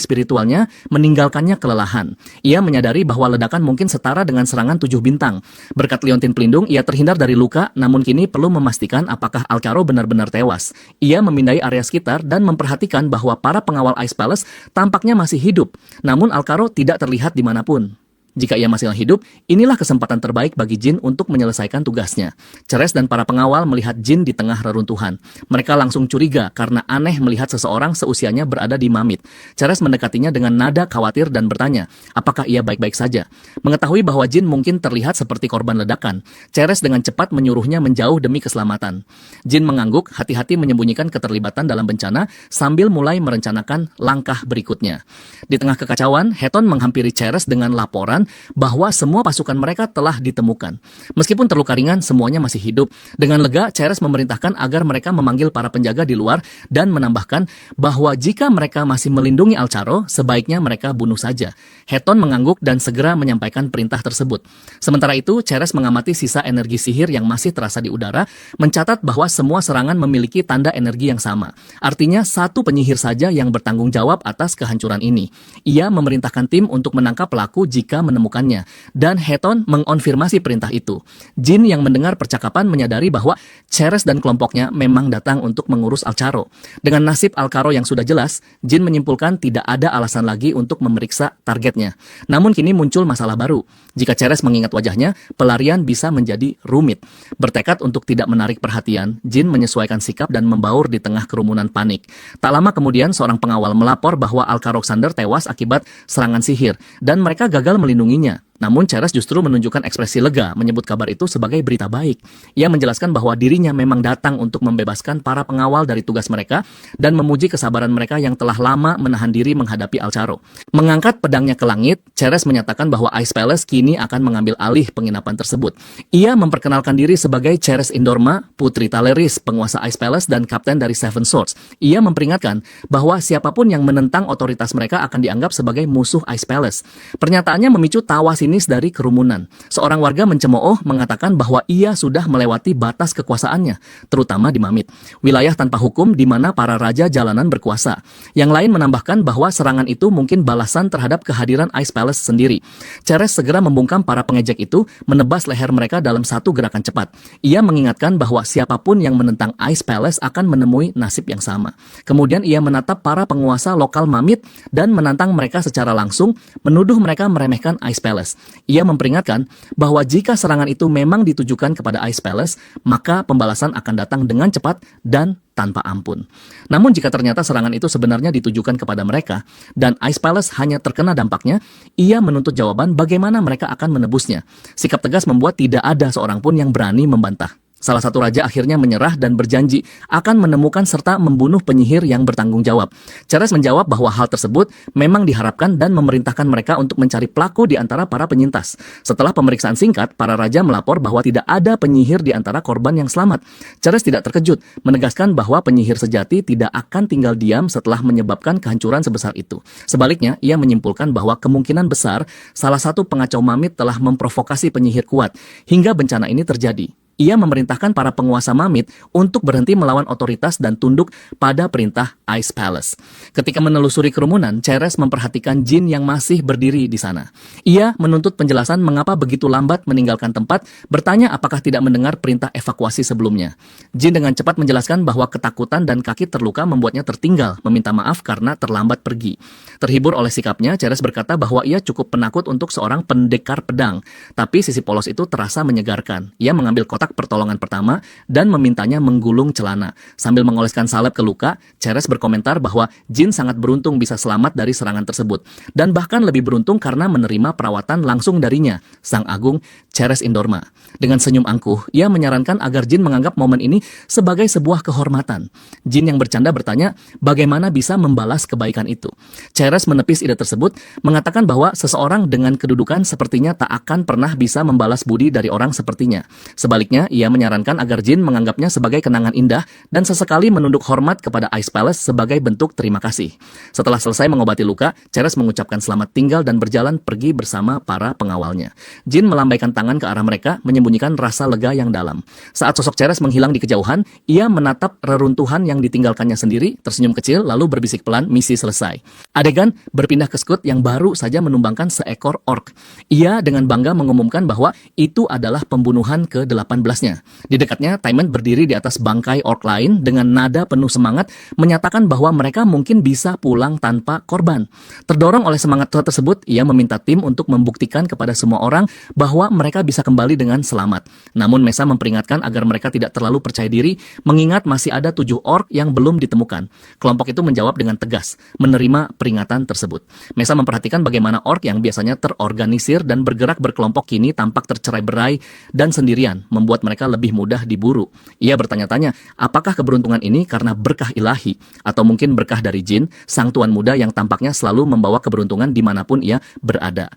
spiritualnya, meninggalkannya kelelahan. Ia menyadari bahwa ledakan mungkin setara dengan serangan 7 bintang. Berkat liontin pelindung, ia terhindar dari luka, namun kini perlu memastikan apakah Alcaro benar-benar tewas. Ia memindai area sekitar dan memperhatikan bahwa para pengawal Ice Palace tampaknya masih hidup, namun Alcaro tidak terlihat dimanapun. Jika ia masih hidup, inilah kesempatan terbaik bagi Jin untuk menyelesaikan tugasnya. Ceres dan para pengawal melihat Jin di tengah reruntuhan. Mereka langsung curiga karena aneh melihat seseorang seusianya berada di Mamit. Ceres mendekatinya dengan nada khawatir dan bertanya, apakah ia baik-baik saja? Mengetahui bahwa Jin mungkin terlihat seperti korban ledakan, Ceres dengan cepat menyuruhnya menjauh demi keselamatan. Jin mengangguk, hati-hati menyembunyikan keterlibatan dalam bencana sambil mulai merencanakan langkah berikutnya. Di tengah kekacauan, Heton menghampiri Ceres dengan laporan bahwa semua pasukan mereka telah ditemukan. Meskipun terluka ringan, semuanya masih hidup. Dengan lega, Ceres memerintahkan agar mereka memanggil para penjaga di luar dan menambahkan bahwa jika mereka masih melindungi Alcaro, sebaiknya mereka bunuh saja. Heton mengangguk dan segera menyampaikan perintah tersebut. Sementara itu, Ceres mengamati sisa energi sihir yang masih terasa di udara, mencatat bahwa semua serangan memiliki tanda energi yang sama. Artinya, satu penyihir saja yang bertanggung jawab atas kehancuran ini. Ia memerintahkan tim untuk menangkap pelaku jika menemukannya, dan Heton mengonfirmasi perintah itu. Jin yang mendengar percakapan menyadari bahwa Ceres dan kelompoknya memang datang untuk mengurus Alcaro. Dengan nasib Alcaro yang sudah jelas, Jin menyimpulkan tidak ada alasan lagi untuk memeriksa targetnya. Namun kini muncul masalah baru. Jika Ceres mengingat wajahnya, pelarian bisa menjadi rumit. Bertekad untuk tidak menarik perhatian, Jin menyesuaikan sikap dan membaur di tengah kerumunan panik. Tak lama kemudian, seorang pengawal melapor bahwa Alcaroxander tewas akibat serangan sihir, dan mereka gagal melindunginya. Namun Ceres justru menunjukkan ekspresi lega menyebut kabar itu sebagai berita baik. Ia menjelaskan bahwa dirinya memang datang untuk membebaskan para pengawal dari tugas mereka dan memuji kesabaran mereka yang telah lama menahan diri menghadapi Alcaro. Mengangkat pedangnya ke langit, Ceres menyatakan bahwa Ice Palace kini akan mengambil alih penginapan tersebut. Ia memperkenalkan diri sebagai Ceres Indorma, putri Taleris, penguasa Ice Palace dan kapten dari Seven Swords. Ia memperingatkan bahwa siapapun yang menentang otoritas mereka akan dianggap sebagai musuh Ice Palace. Pernyataannya memicu tawa sinis dari kerumunan. Seorang warga mencemooh mengatakan bahwa ia sudah melewati batas kekuasaannya, terutama di Mamit, wilayah tanpa hukum di mana para raja jalanan berkuasa. Yang lain menambahkan bahwa serangan itu mungkin balasan terhadap kehadiran Ice Palace sendiri. Ceres segera membungkam para pengejek itu, menebas leher mereka dalam satu gerakan cepat. Ia mengingatkan bahwa siapapun yang menentang Ice Palace akan menemui nasib yang sama. Kemudian ia menatap para penguasa lokal Mamit dan menantang mereka secara langsung, menuduh mereka meremehkan Ice Palace. Ia memperingatkan bahwa jika serangan itu memang ditujukan kepada Ice Palace, maka pembalasan akan datang dengan cepat dan tanpa ampun. Namun jika ternyata serangan itu sebenarnya ditujukan kepada mereka, dan Ice Palace hanya terkena dampaknya, ia menuntut jawaban bagaimana mereka akan menebusnya. Sikap tegas membuat tidak ada seorang pun yang berani membantah. Salah satu raja akhirnya menyerah dan berjanji akan menemukan serta membunuh penyihir yang bertanggung jawab. Ceres menjawab bahwa hal tersebut memang diharapkan dan memerintahkan mereka untuk mencari pelaku di antara para penyintas. Setelah pemeriksaan singkat, para raja melapor bahwa tidak ada penyihir di antara korban yang selamat. Ceres tidak terkejut, menegaskan bahwa penyihir sejati tidak akan tinggal diam setelah menyebabkan kehancuran sebesar itu. Sebaliknya, ia menyimpulkan bahwa kemungkinan besar salah satu pengacau Mamit telah memprovokasi penyihir kuat hingga bencana ini terjadi. Ia memerintahkan para penguasa Mamit untuk berhenti melawan otoritas dan tunduk pada perintah Ice Palace. Ketika menelusuri kerumunan, Ceres memperhatikan Jin yang masih berdiri di sana. Ia menuntut penjelasan mengapa begitu lambat meninggalkan tempat, bertanya apakah tidak mendengar perintah evakuasi sebelumnya. Jin dengan cepat menjelaskan bahwa ketakutan dan kaki terluka membuatnya tertinggal, meminta maaf karena terlambat pergi. Terhibur oleh sikapnya, Ceres berkata bahwa ia cukup penakut untuk seorang pendekar pedang, tapi sisi polos itu terasa menyegarkan. Ia mengambil kotak pertolongan pertama dan memintanya menggulung celana. Sambil mengoleskan salep ke luka, Ceres berkomentar bahwa Jin sangat beruntung bisa selamat dari serangan tersebut, dan bahkan lebih beruntung karena menerima perawatan langsung darinya, Sang Agung Ceres Indorma. Dengan senyum angkuh, ia menyarankan agar Jin menganggap momen ini sebagai sebuah kehormatan. Jin yang bercanda bertanya bagaimana bisa membalas kebaikan itu. Ceres menepis ide tersebut, mengatakan bahwa seseorang dengan kedudukan sepertinya tak akan pernah bisa membalas budi dari orang sepertinya. Sebaliknya, Sebaliknya, ia menyarankan agar Jin menganggapnya sebagai kenangan indah dan sesekali menunduk hormat kepada Ice Palace sebagai bentuk terima kasih. Setelah selesai mengobati luka, Ceres mengucapkan selamat tinggal dan berjalan pergi bersama para pengawalnya. Jin melambaikan tangan ke arah mereka, menyembunyikan rasa lega yang dalam. Saat sosok Ceres menghilang di kejauhan, ia menatap reruntuhan yang ditinggalkannya sendiri, tersenyum kecil, lalu berbisik pelan, misi selesai. Adegan berpindah ke Scout yang baru saja menumbangkan seekor orc. Ia dengan bangga mengumumkan bahwa itu adalah pembunuhan ke-18-nya. Di dekatnya, Tymon berdiri di atas bangkai orc lain dengan nada penuh semangat, menyatakan bahwa mereka mungkin bisa pulang tanpa korban. Terdorong oleh semangat tersebut, ia meminta tim untuk membuktikan kepada semua orang bahwa mereka bisa kembali dengan selamat. Namun Mesa memperingatkan agar mereka tidak terlalu percaya diri, mengingat masih ada 7 orc yang belum ditemukan. Kelompok itu menjawab dengan tegas, menerima peringatan tersebut. Mesa memperhatikan bagaimana orc yang biasanya terorganisir dan bergerak berkelompok kini tampak tercerai-berai dan sendirian, membuat mereka lebih mudah diburu. Ia bertanya-tanya, apakah keberuntungan ini karena berkah ilahi, atau mungkin berkah dari Jin, sang tuan muda yang tampaknya selalu membawa keberuntungan dimanapun ia berada.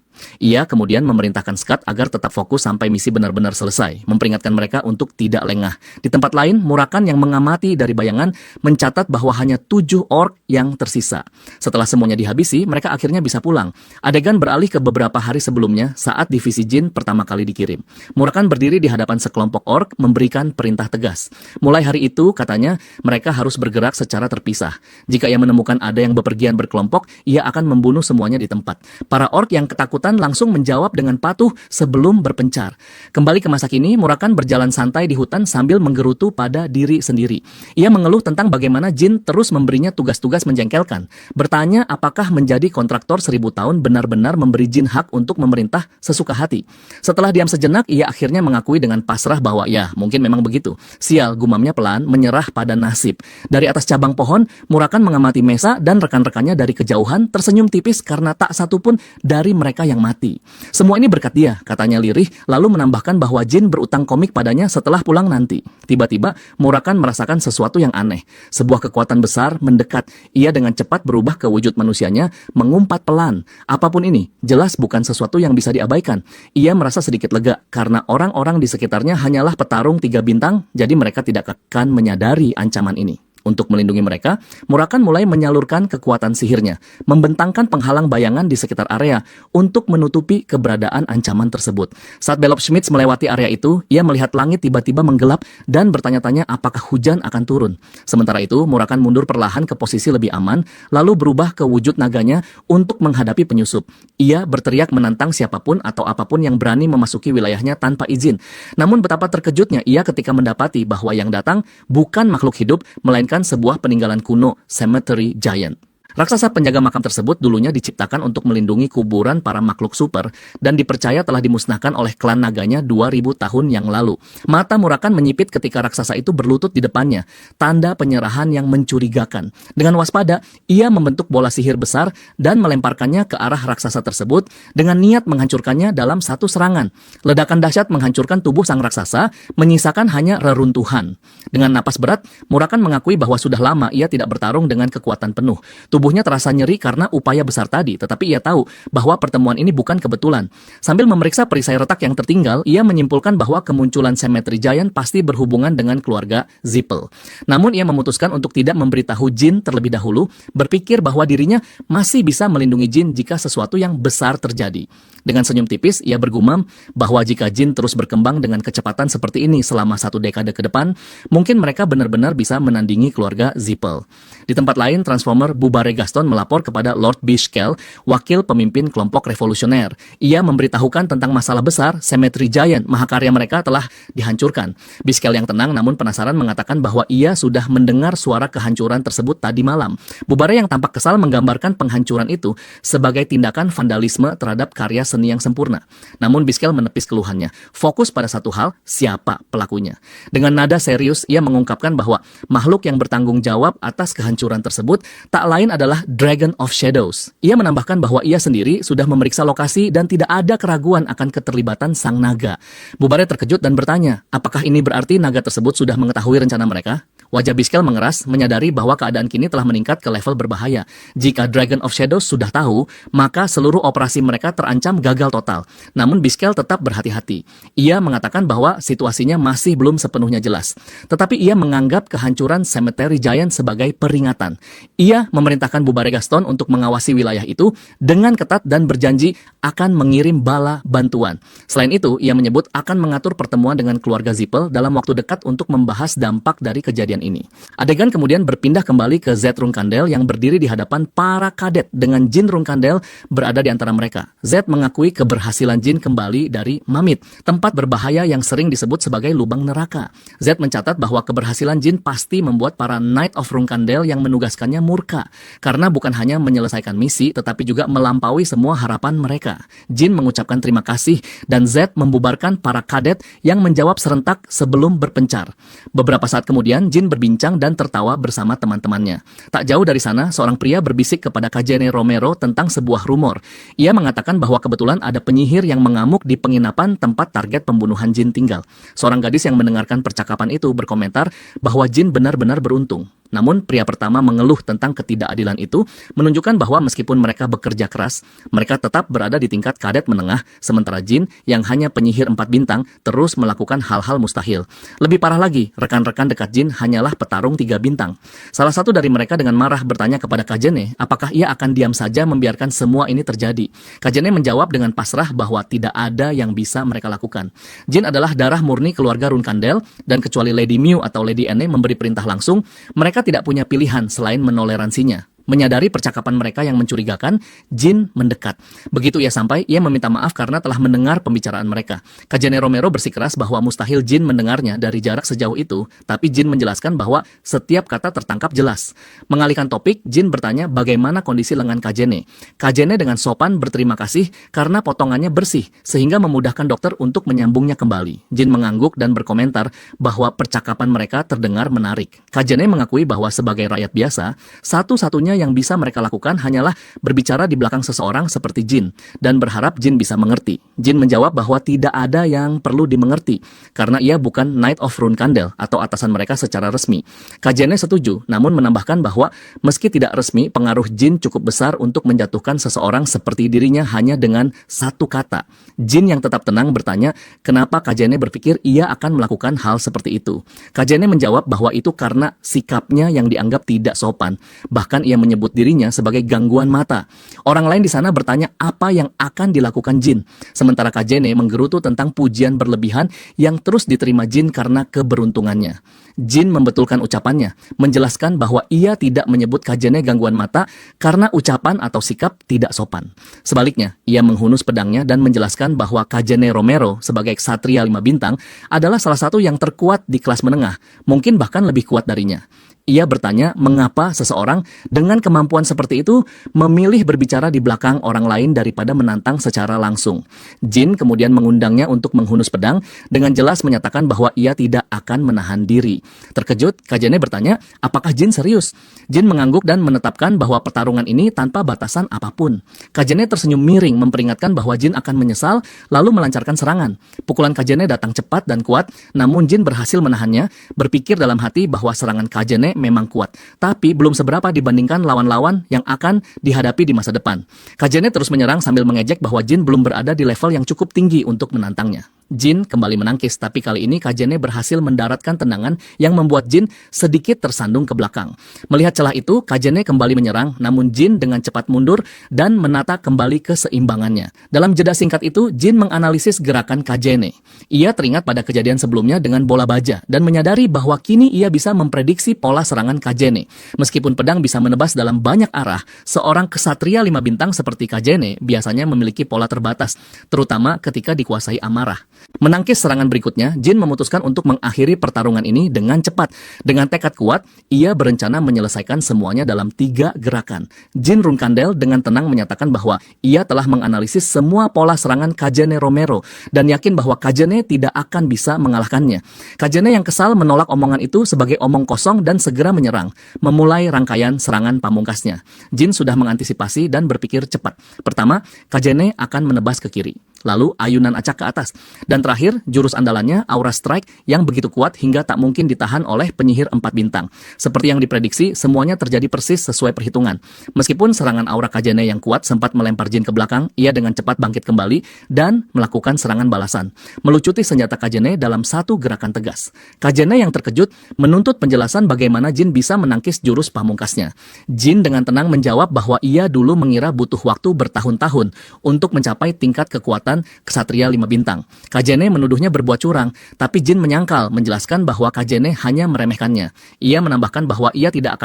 Ia kemudian memerintahkan Skat agar tetap fokus sampai misi benar-benar selesai, memperingatkan mereka untuk tidak lengah. Di tempat lain, Murakan yang mengamati dari bayangan mencatat bahwa hanya 7 orc yang tersisa. Setelah semuanya dihabisi, mereka akhirnya bisa pulang. Adegan beralih ke beberapa hari sebelumnya saat divisi Jin pertama kali dikirim. Murakan berdiri di hadapan sekelompok orc memberikan perintah tegas. Mulai hari itu, katanya, mereka harus bergerak secara terpisah. Jika ia menemukan ada yang bepergian berkelompok, ia akan membunuh semuanya di tempat. Para orc yang ketakutan langsung menjawab dengan patuh sebelum berpencar. Kembali ke masa kini, Murakan berjalan santai di hutan sambil menggerutu pada diri sendiri. Ia mengeluh tentang bagaimana Jin terus memberinya tugas-tugas menjengkelkan. Bertanya apakah menjadi kontraktor 1000 tahun benar-benar memberi Jin hak untuk memerintah sesuka hati. Setelah diam sejenak, ia akhirnya mengakui dengan pasrah bahwa ya, mungkin memang begitu. Sial, gumamnya pelan, menyerah pada nasib. Dari atas cabang pohon, Murakan mengamati Mesa dan rekan-rekannya dari kejauhan, tersenyum tipis karena tak satupun dari mereka yang mati. Semua ini berkat dia, katanya lirih, lalu menambahkan bahwa Jin berutang komik padanya setelah pulang nanti. Tiba-tiba, Murakan merasakan sesuatu yang aneh. Sebuah kekuatan besar mendekat. Ia dengan cepat berubah ke wujud manusianya, mengumpat pelan. Apapun ini, jelas bukan sesuatu yang bisa diabaikan. Ia merasa sedikit lega, karena orang-orang di sekitarnya hanyalah petarung 3 bintang, jadi mereka tidak akan menyadari ancaman ini. Untuk melindungi mereka, Murakan mulai menyalurkan kekuatan sihirnya, membentangkan penghalang bayangan di sekitar area untuk menutupi keberadaan ancaman tersebut. Saat Belop Schmitz melewati area itu, ia melihat langit tiba-tiba menggelap dan bertanya-tanya apakah hujan akan turun. Sementara itu, Murakan mundur perlahan ke posisi lebih aman, lalu berubah ke wujud naganya untuk menghadapi penyusup. Ia berteriak menantang siapapun atau apapun yang berani memasuki wilayahnya tanpa izin. Namun betapa terkejutnya ia ketika mendapati bahwa yang datang bukan makhluk hidup, melainkan sebuah peninggalan kuno, Cemetery Giant. Raksasa penjaga makam tersebut dulunya diciptakan untuk melindungi kuburan para makhluk super dan dipercaya telah dimusnahkan oleh klan naganya 2000 tahun yang lalu. Mata Murakan menyipit ketika raksasa itu berlutut di depannya, tanda penyerahan yang mencurigakan. Dengan waspada, ia membentuk bola sihir besar dan melemparkannya ke arah raksasa tersebut dengan niat menghancurkannya dalam satu serangan. Ledakan dahsyat menghancurkan tubuh sang raksasa, menyisakan hanya reruntuhan. Dengan napas berat, Murakan mengakui bahwa sudah lama ia tidak bertarung dengan kekuatan penuh. Tubuhnya terasa nyeri karena upaya besar tadi, tetapi ia tahu bahwa pertemuan ini bukan kebetulan. Sambil memeriksa perisai retak yang tertinggal, ia menyimpulkan bahwa kemunculan Cemetery Giant pasti berhubungan dengan keluarga Zippel. Namun ia memutuskan untuk tidak memberitahu Jin terlebih dahulu, berpikir bahwa dirinya masih bisa melindungi Jin jika sesuatu yang besar terjadi. Dengan senyum tipis, ia bergumam bahwa jika Jin terus berkembang dengan kecepatan seperti ini selama 1 dekade ke depan, mungkin mereka benar-benar bisa menandingi keluarga Zippel. Di tempat lain, Transformer Bubare Gaston melapor kepada Lord Bishkel, wakil pemimpin kelompok revolusioner. Ia memberitahukan tentang masalah besar, Cemetery Giant, mahakarya mereka telah dihancurkan. Bishkel yang tenang namun penasaran mengatakan bahwa ia sudah mendengar suara kehancuran tersebut tadi malam. Bubare yang tampak kesal menggambarkan penghancuran itu sebagai tindakan vandalisme terhadap karya seni yang sempurna. Namun Bishkel menepis keluhannya, fokus pada satu hal, siapa pelakunya. Dengan nada serius, ia mengungkapkan bahwa makhluk yang bertanggung jawab atas kehancuran tersebut tak lain adalah Dragon of Shadows. Ia menambahkan bahwa ia sendiri sudah memeriksa lokasi dan tidak ada keraguan akan keterlibatan sang naga. Bubare terkejut dan bertanya, apakah ini berarti naga tersebut sudah mengetahui rencana mereka? Wajah Biskel mengeras, menyadari bahwa keadaan kini telah meningkat ke level berbahaya. Jika Dragon of Shadows sudah tahu, maka seluruh operasi mereka terancam gagal total. Namun Biskel tetap berhati-hati. Ia mengatakan bahwa situasinya masih belum sepenuhnya jelas. Tetapi ia menganggap kehancuran Cemetery Giant sebagai peringatan. Ia memerintahkan Bubare Gaston untuk mengawasi wilayah itu dengan ketat dan berjanji akan mengirim bala bantuan. Selain itu, ia menyebut akan mengatur pertemuan dengan keluarga Zippel dalam waktu dekat untuk membahas dampak dari kejadian ini. Adegan kemudian berpindah kembali ke Z Runkandel yang berdiri di hadapan para kadet dengan Jin Runkandel berada di antara mereka. Z mengakui keberhasilan Jin kembali dari Mamit, tempat berbahaya yang sering disebut sebagai lubang neraka. Z mencatat bahwa keberhasilan Jin pasti membuat para Knight of Runkandel yang menugaskannya murka, karena bukan hanya menyelesaikan misi tetapi juga melampaui semua harapan mereka. Jin mengucapkan terima kasih dan Z membubarkan para kadet yang menjawab serentak sebelum berpencar. Beberapa saat kemudian Jin berbincang dan tertawa bersama teman-temannya. Tak jauh dari sana, seorang pria berbisik kepada Kajene Romero tentang sebuah rumor. Ia mengatakan bahwa kebetulan ada penyihir yang mengamuk di penginapan tempat target pembunuhan Jin tinggal. Seorang gadis yang mendengarkan percakapan itu berkomentar bahwa Jin benar-benar beruntung. Namun, pria pertama mengeluh tentang ketidakadilan itu, menunjukkan bahwa meskipun mereka bekerja keras, mereka tetap berada di tingkat kadet menengah, sementara Jin yang hanya penyihir 4 bintang terus melakukan hal-hal mustahil. Lebih parah lagi, rekan-rekan dekat Jin hanyalah petarung 3 bintang. Salah satu dari mereka dengan marah bertanya kepada Kajene, apakah ia akan diam saja membiarkan semua ini terjadi. Kajene menjawab dengan pasrah bahwa tidak ada yang bisa mereka lakukan. Jin adalah darah murni keluarga Runkandel, dan kecuali Lady Mew atau Lady Ene memberi perintah langsung, mereka tidak punya pilihan selain menoleransinya. Menyadari percakapan mereka yang mencurigakan, Jin mendekat. Begitu ia sampai, ia meminta maaf karena telah mendengar pembicaraan mereka. Kajene Romero bersikeras bahwa mustahil Jin mendengarnya dari jarak sejauh itu, tapi Jin menjelaskan bahwa setiap kata tertangkap jelas. Mengalihkan topik, Jin bertanya bagaimana kondisi lengan Kajene. Kajene dengan sopan berterima kasih karena potongannya bersih, sehingga memudahkan dokter untuk menyambungnya kembali. Jin mengangguk dan berkomentar bahwa percakapan mereka terdengar menarik. Kajene mengakui bahwa sebagai rakyat biasa, satu-satunya yang bisa mereka lakukan hanyalah berbicara di belakang seseorang seperti Jin, dan berharap Jin bisa mengerti. Jin menjawab bahwa tidak ada yang perlu dimengerti, karena ia bukan Knight of Runkandel atau atasan mereka secara resmi. Kajene setuju, namun menambahkan bahwa meski tidak resmi, pengaruh Jin cukup besar untuk menjatuhkan seseorang seperti dirinya hanya dengan satu kata. Jin yang tetap tenang bertanya, kenapa Kajene berpikir ia akan melakukan hal seperti itu. Kajene menjawab bahwa itu karena sikapnya yang dianggap tidak sopan. Bahkan ia menyebut dirinya sebagai gangguan mata. Orang lain di sana bertanya apa yang akan dilakukan Jin. Sementara Kajene menggerutu tentang pujian berlebihan yang terus diterima Jin karena keberuntungannya. Jin membetulkan ucapannya, menjelaskan bahwa ia tidak menyebut Kajene gangguan mata karena ucapan atau sikap tidak sopan. Sebaliknya, ia menghunus pedangnya dan menjelaskan bahwa Kajene Romero sebagai ksatria 5 bintang adalah salah satu yang terkuat di kelas menengah, mungkin bahkan lebih kuat darinya. Ia bertanya mengapa seseorang dengan kemampuan seperti itu memilih berbicara di belakang orang lain daripada menantang secara langsung. Jin kemudian mengundangnya untuk menghunus pedang dengan jelas menyatakan bahwa ia tidak akan menahan diri. Terkejut, Kajene bertanya, apakah Jin serius? Jin mengangguk dan menetapkan bahwa pertarungan ini tanpa batasan apapun. Kajene tersenyum miring memperingatkan bahwa Jin akan menyesal lalu melancarkan serangan. Pukulan Kajene datang cepat dan kuat, namun Jin berhasil menahannya, berpikir dalam hati bahwa serangan Kajene memang kuat, tapi belum seberapa dibandingkan lawan-lawan yang akan dihadapi di masa depan. Kajene terus menyerang sambil mengejek bahwa Jin belum berada di level yang cukup tinggi untuk menantangnya. Jin kembali menangkis, tapi kali ini Kajene berhasil mendaratkan tendangan yang membuat Jin sedikit tersandung ke belakang. Melihat celah itu, Kajene kembali menyerang, namun Jin dengan cepat mundur dan menata kembali keseimbangannya. Dalam jeda singkat itu, Jin menganalisis gerakan Kajene. Ia teringat pada kejadian sebelumnya dengan bola baja dan menyadari bahwa kini ia bisa memprediksi pola serangan Kajene. Meskipun pedang bisa menebas dalam banyak arah, seorang ksatria 5 bintang seperti Kajene biasanya memiliki pola terbatas, terutama ketika dikuasai amarah. Menangkis serangan berikutnya, Jin memutuskan untuk mengakhiri pertarungan ini dengan cepat. Dengan tekad kuat, ia berencana menyelesaikan semuanya dalam 3 gerakan. Jin Runkandel dengan tenang menyatakan bahwa ia telah menganalisis semua pola serangan Kajene Romero dan yakin bahwa Kajene tidak akan bisa mengalahkannya. Kajene yang kesal menolak omongan itu sebagai omong kosong dan segera menyerang, memulai rangkaian serangan pamungkasnya. Jin sudah mengantisipasi dan berpikir cepat. Pertama, Kajene akan menebas ke kiri. lalu ayunan acak ke atas. Dan terakhir, jurus andalannya Aura Strike yang begitu kuat hingga tak mungkin ditahan oleh penyihir 4 bintang. Seperti yang diprediksi, semuanya terjadi persis sesuai perhitungan. Meskipun serangan Aura Kajene yang kuat sempat melempar Jin ke belakang, ia dengan cepat bangkit kembali dan melakukan serangan balasan, melucuti senjata Kajene dalam satu gerakan tegas. Kajene yang terkejut menuntut penjelasan bagaimana Jin bisa menangkis jurus pamungkasnya. Jin dengan tenang menjawab bahwa ia dulu mengira butuh waktu bertahun-tahun untuk mencapai tingkat kekuatan Ksatria 5 bintang. Kajene menuduhnya berbuat curang, tapi Jin menyangkal, menjelaskan bahwa Kajene hanya meremehkannya. Ia menambahkan bahwa ia tidak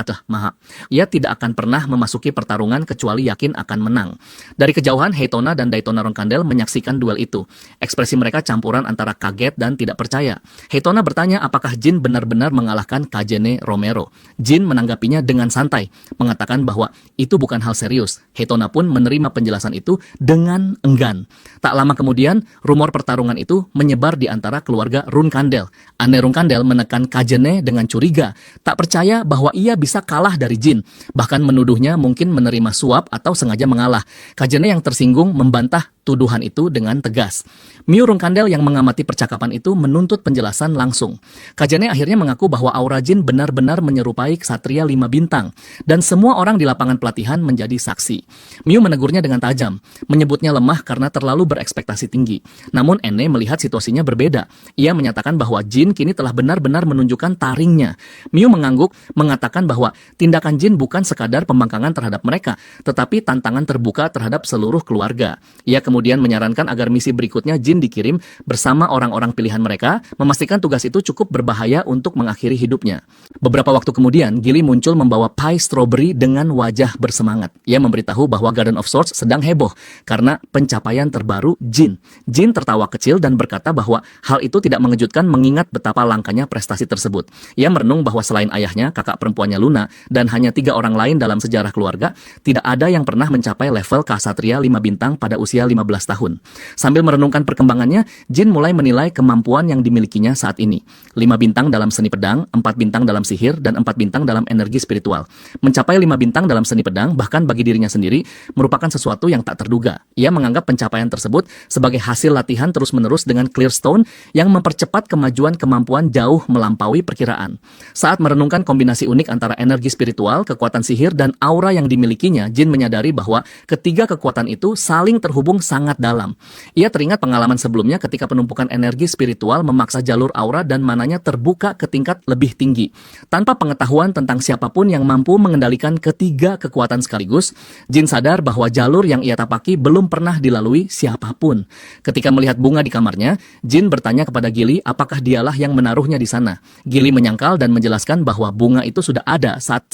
akan pernah memasuki pertarungan kecuali yakin akan menang. Dari kejauhan, Heitona dan Daytona Ronkandel menyaksikan duel itu. Ekspresi mereka campuran antara kaget dan tidak percaya. Heitona bertanya apakah Jin benar-benar mengalahkan Kajene Romero. Jin menanggapinya dengan santai, mengatakan bahwa itu bukan hal serius. Heitona pun menerima penjelasan itu dengan enggan. Tak lama kemudian, rumor pertarungan itu menyebar di antara keluarga Runkandel. Anne Runkandel menekan Kajene dengan curiga, tak percaya bahwa ia bisa kalah dari Jin, bahkan menuduhnya mungkin menerima suap atau sengaja mengalah. Kajene yang tersinggung membantah tuduhan itu dengan tegas. Miu Runkandel yang mengamati percakapan itu menuntut penjelasan langsung. Kajene akhirnya mengaku bahwa aura Jin benar-benar menyerupai Ksatria 5 bintang, dan semua orang di lapangan pelatihan menjadi saksi. Miu menegurnya dengan tajam, menyebutnya lemah karena terlalu berekspektasi tinggi. Namun Ene melihat situasinya berbeda. Ia menyatakan bahwa Jin kini telah benar-benar menunjukkan taringnya. Miu mengangguk, mengatakan bahwa tindakan Jin bukan sekadar pembangkangan terhadap mereka, tetapi tantangan terbuka terhadap seluruh keluarga. Ia kemudian menyarankan agar misi berikutnya Jin dikirim bersama orang-orang pilihan mereka, memastikan tugas itu cukup berbahaya untuk mengakhiri hidupnya. Beberapa waktu kemudian, Gilly muncul membawa pie strawberry dengan wajah bersemangat. Ia memberitahu bahwa Garden of Swords sedang heboh karena pencapaian terbaru Jin. Jin tertawa kecil dan berkata bahwa hal itu tidak mengejutkan mengingat betapa langkanya prestasi tersebut. Ia merenung bahwa selain ayahnya, kakak perempuannya Luna, dan hanya 3 orang lain dalam sejarah keluarga, tidak ada yang pernah mencapai level Ksatria 5 bintang pada usia 15 tahun. Sambil merenungkan perkembangannya, Jin mulai menilai kemampuan yang dimilikinya saat ini. 5 bintang dalam seni pedang, 4 bintang dalam sihir, dan 4 bintang dalam energi spiritual. Mencapai 5 bintang dalam seni pedang, bahkan bagi dirinya sendiri, merupakan sesuatu yang tak terduga. Ia menganggap pencapaian tersebut sebagai hasil latihan terus-menerus dengan Clearstone yang mempercepat kemajuan kemampuan jauh melampaui perkiraan. Saat merenungkan kombinasi unik antara energi spiritual, kekuatan sihir, dan aura yang dimilikinya, Jin menyadari bahwa ketiga kekuatan itu saling terhubung sangat dalam. Ia teringat pengalaman sebelumnya ketika penumpukan energi spiritual memaksa jalur aura dan mananya terbuka ke tingkat lebih tinggi. Tanpa pengetahuan tentang siapapun yang mampu mengendalikan ketiga kekuatan sekaligus, Jin sadar bahwa jalur yang ia tapaki belum pernah dilalui siapapun. Ketika melihat bunga di kamarnya, Jin bertanya kepada Gilly apakah dialah yang menaruhnya di sana. Gilly menyangkal dan menjelaskan bahwa bunga itu sudah ada saat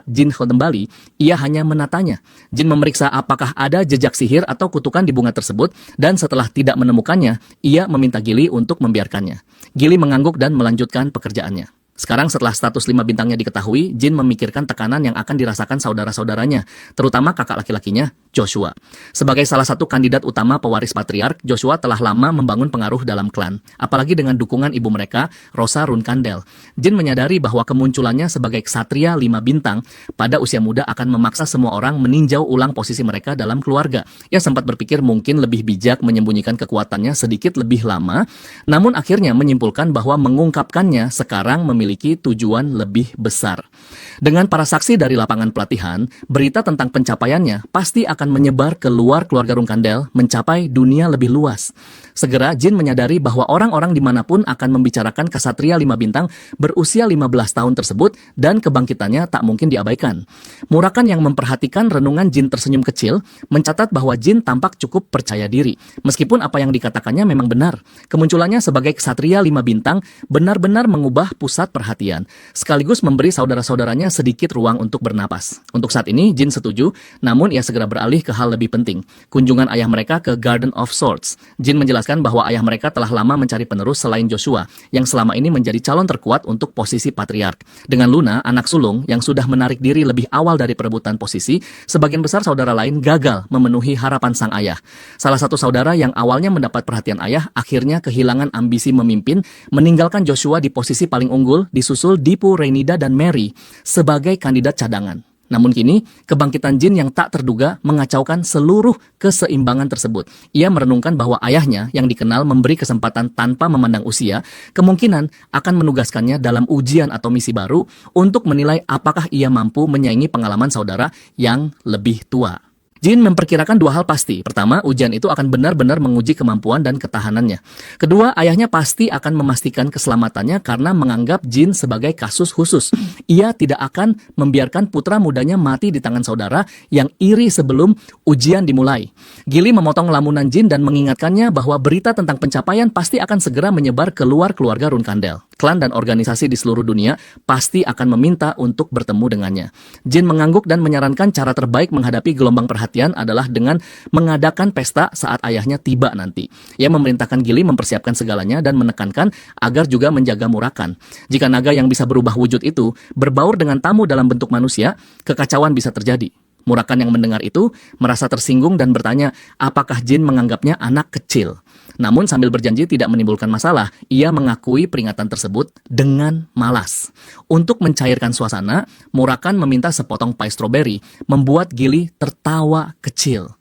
Jin kembali. Ia hanya menatanya. Jin memeriksa apakah ada jejak sihir atau kutukan di bunga tersebut, dan setelah tidak menemukannya, ia meminta Gilly untuk membiarkannya. Gilly mengangguk dan melanjutkan pekerjaannya. Sekarang setelah status 5 bintangnya diketahui, Jin memikirkan tekanan yang akan dirasakan saudara-saudaranya, terutama kakak laki-lakinya, Joshua. Sebagai salah satu kandidat utama pewaris patriark, Joshua telah lama membangun pengaruh dalam klan, apalagi dengan dukungan ibu mereka, Rosa Runkandel. Jin menyadari bahwa kemunculannya sebagai ksatria 5 bintang pada usia muda akan memaksa semua orang meninjau ulang posisi mereka dalam keluarga. Ia sempat berpikir mungkin lebih bijak menyembunyikan kekuatannya sedikit lebih lama, namun akhirnya menyimpulkan bahwa mengungkapkannya sekarang memiliki tujuan lebih besar. Dengan para saksi dari lapangan pelatihan, berita tentang pencapaiannya pasti akan menyebar ke luar keluarga Runkandel, mencapai dunia lebih luas. Segera Jin menyadari bahwa orang-orang dimanapun akan membicarakan ksatria 5 bintang berusia 15 tahun tersebut, dan kebangkitannya tak mungkin diabaikan. Murakan yang memperhatikan renungan Jin tersenyum kecil, mencatat bahwa Jin tampak cukup percaya diri. Meskipun apa yang dikatakannya memang benar, kemunculannya sebagai ksatria 5 bintang benar-benar mengubah pusat perhatian, sekaligus memberi saudara-saudaranya sedikit ruang untuk bernapas. Untuk saat ini, Jin setuju, namun ia segera beralih ke hal lebih penting, kunjungan ayah mereka ke Garden of Swords. Jin menjelaskan bahwa ayah mereka telah lama mencari penerus selain Joshua, yang selama ini menjadi calon terkuat untuk posisi patriark. Dengan Luna, anak sulung, yang sudah menarik diri lebih awal dari perebutan posisi, sebagian besar saudara lain gagal memenuhi harapan sang ayah. Salah satu saudara yang awalnya mendapat perhatian ayah, akhirnya kehilangan ambisi memimpin, meninggalkan Joshua di posisi paling unggul, disusul Dipu, Renida, dan Mary sebagai kandidat cadangan. Namun kini, kebangkitan jin yang tak terduga mengacaukan seluruh keseimbangan tersebut. Ia merenungkan bahwa ayahnya yang dikenal memberi kesempatan tanpa memandang usia, kemungkinan akan menugaskannya dalam ujian atau misi baru untuk menilai apakah ia mampu menyaingi pengalaman saudara yang lebih tua. Jin memperkirakan dua hal pasti. Pertama, ujian itu akan benar-benar menguji kemampuan dan ketahanannya. Kedua, ayahnya pasti akan memastikan keselamatannya karena menganggap jin sebagai kasus khusus. Ia tidak akan membiarkan putra mudanya mati di tangan saudara yang iri sebelum ujian dimulai. Gili memotong lamunan jin dan mengingatkannya bahwa berita tentang pencapaian pasti akan segera menyebar keluar keluarga Runkandel. Klan dan organisasi di seluruh dunia pasti akan meminta untuk bertemu dengannya. Jin mengangguk dan menyarankan cara terbaik menghadapi gelombang perhatian adalah dengan mengadakan pesta saat ayahnya tiba nanti. Ia memerintahkan Gili mempersiapkan segalanya dan menekankan agar juga menjaga Murakan. Jika naga yang bisa berubah wujud itu berbaur dengan tamu dalam bentuk manusia, kekacauan bisa terjadi. Murakan yang mendengar itu merasa tersinggung dan bertanya apakah jin menganggapnya anak kecil. Namun sambil berjanji tidak menimbulkan masalah, ia mengakui peringatan tersebut dengan malas. Untuk mencairkan suasana, Murakan meminta sepotong pai stroberi, membuat Gili tertawa kecil.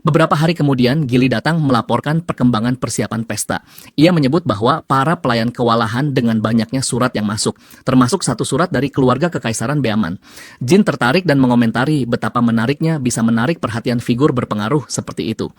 Beberapa hari kemudian, Gili datang melaporkan perkembangan persiapan pesta. Ia menyebut bahwa para pelayan kewalahan dengan banyaknya surat yang masuk, termasuk satu surat dari keluarga Kekaisaran Beaman. Jin tertarik dan mengomentari betapa menariknya bisa menarik perhatian figur berpengaruh seperti itu.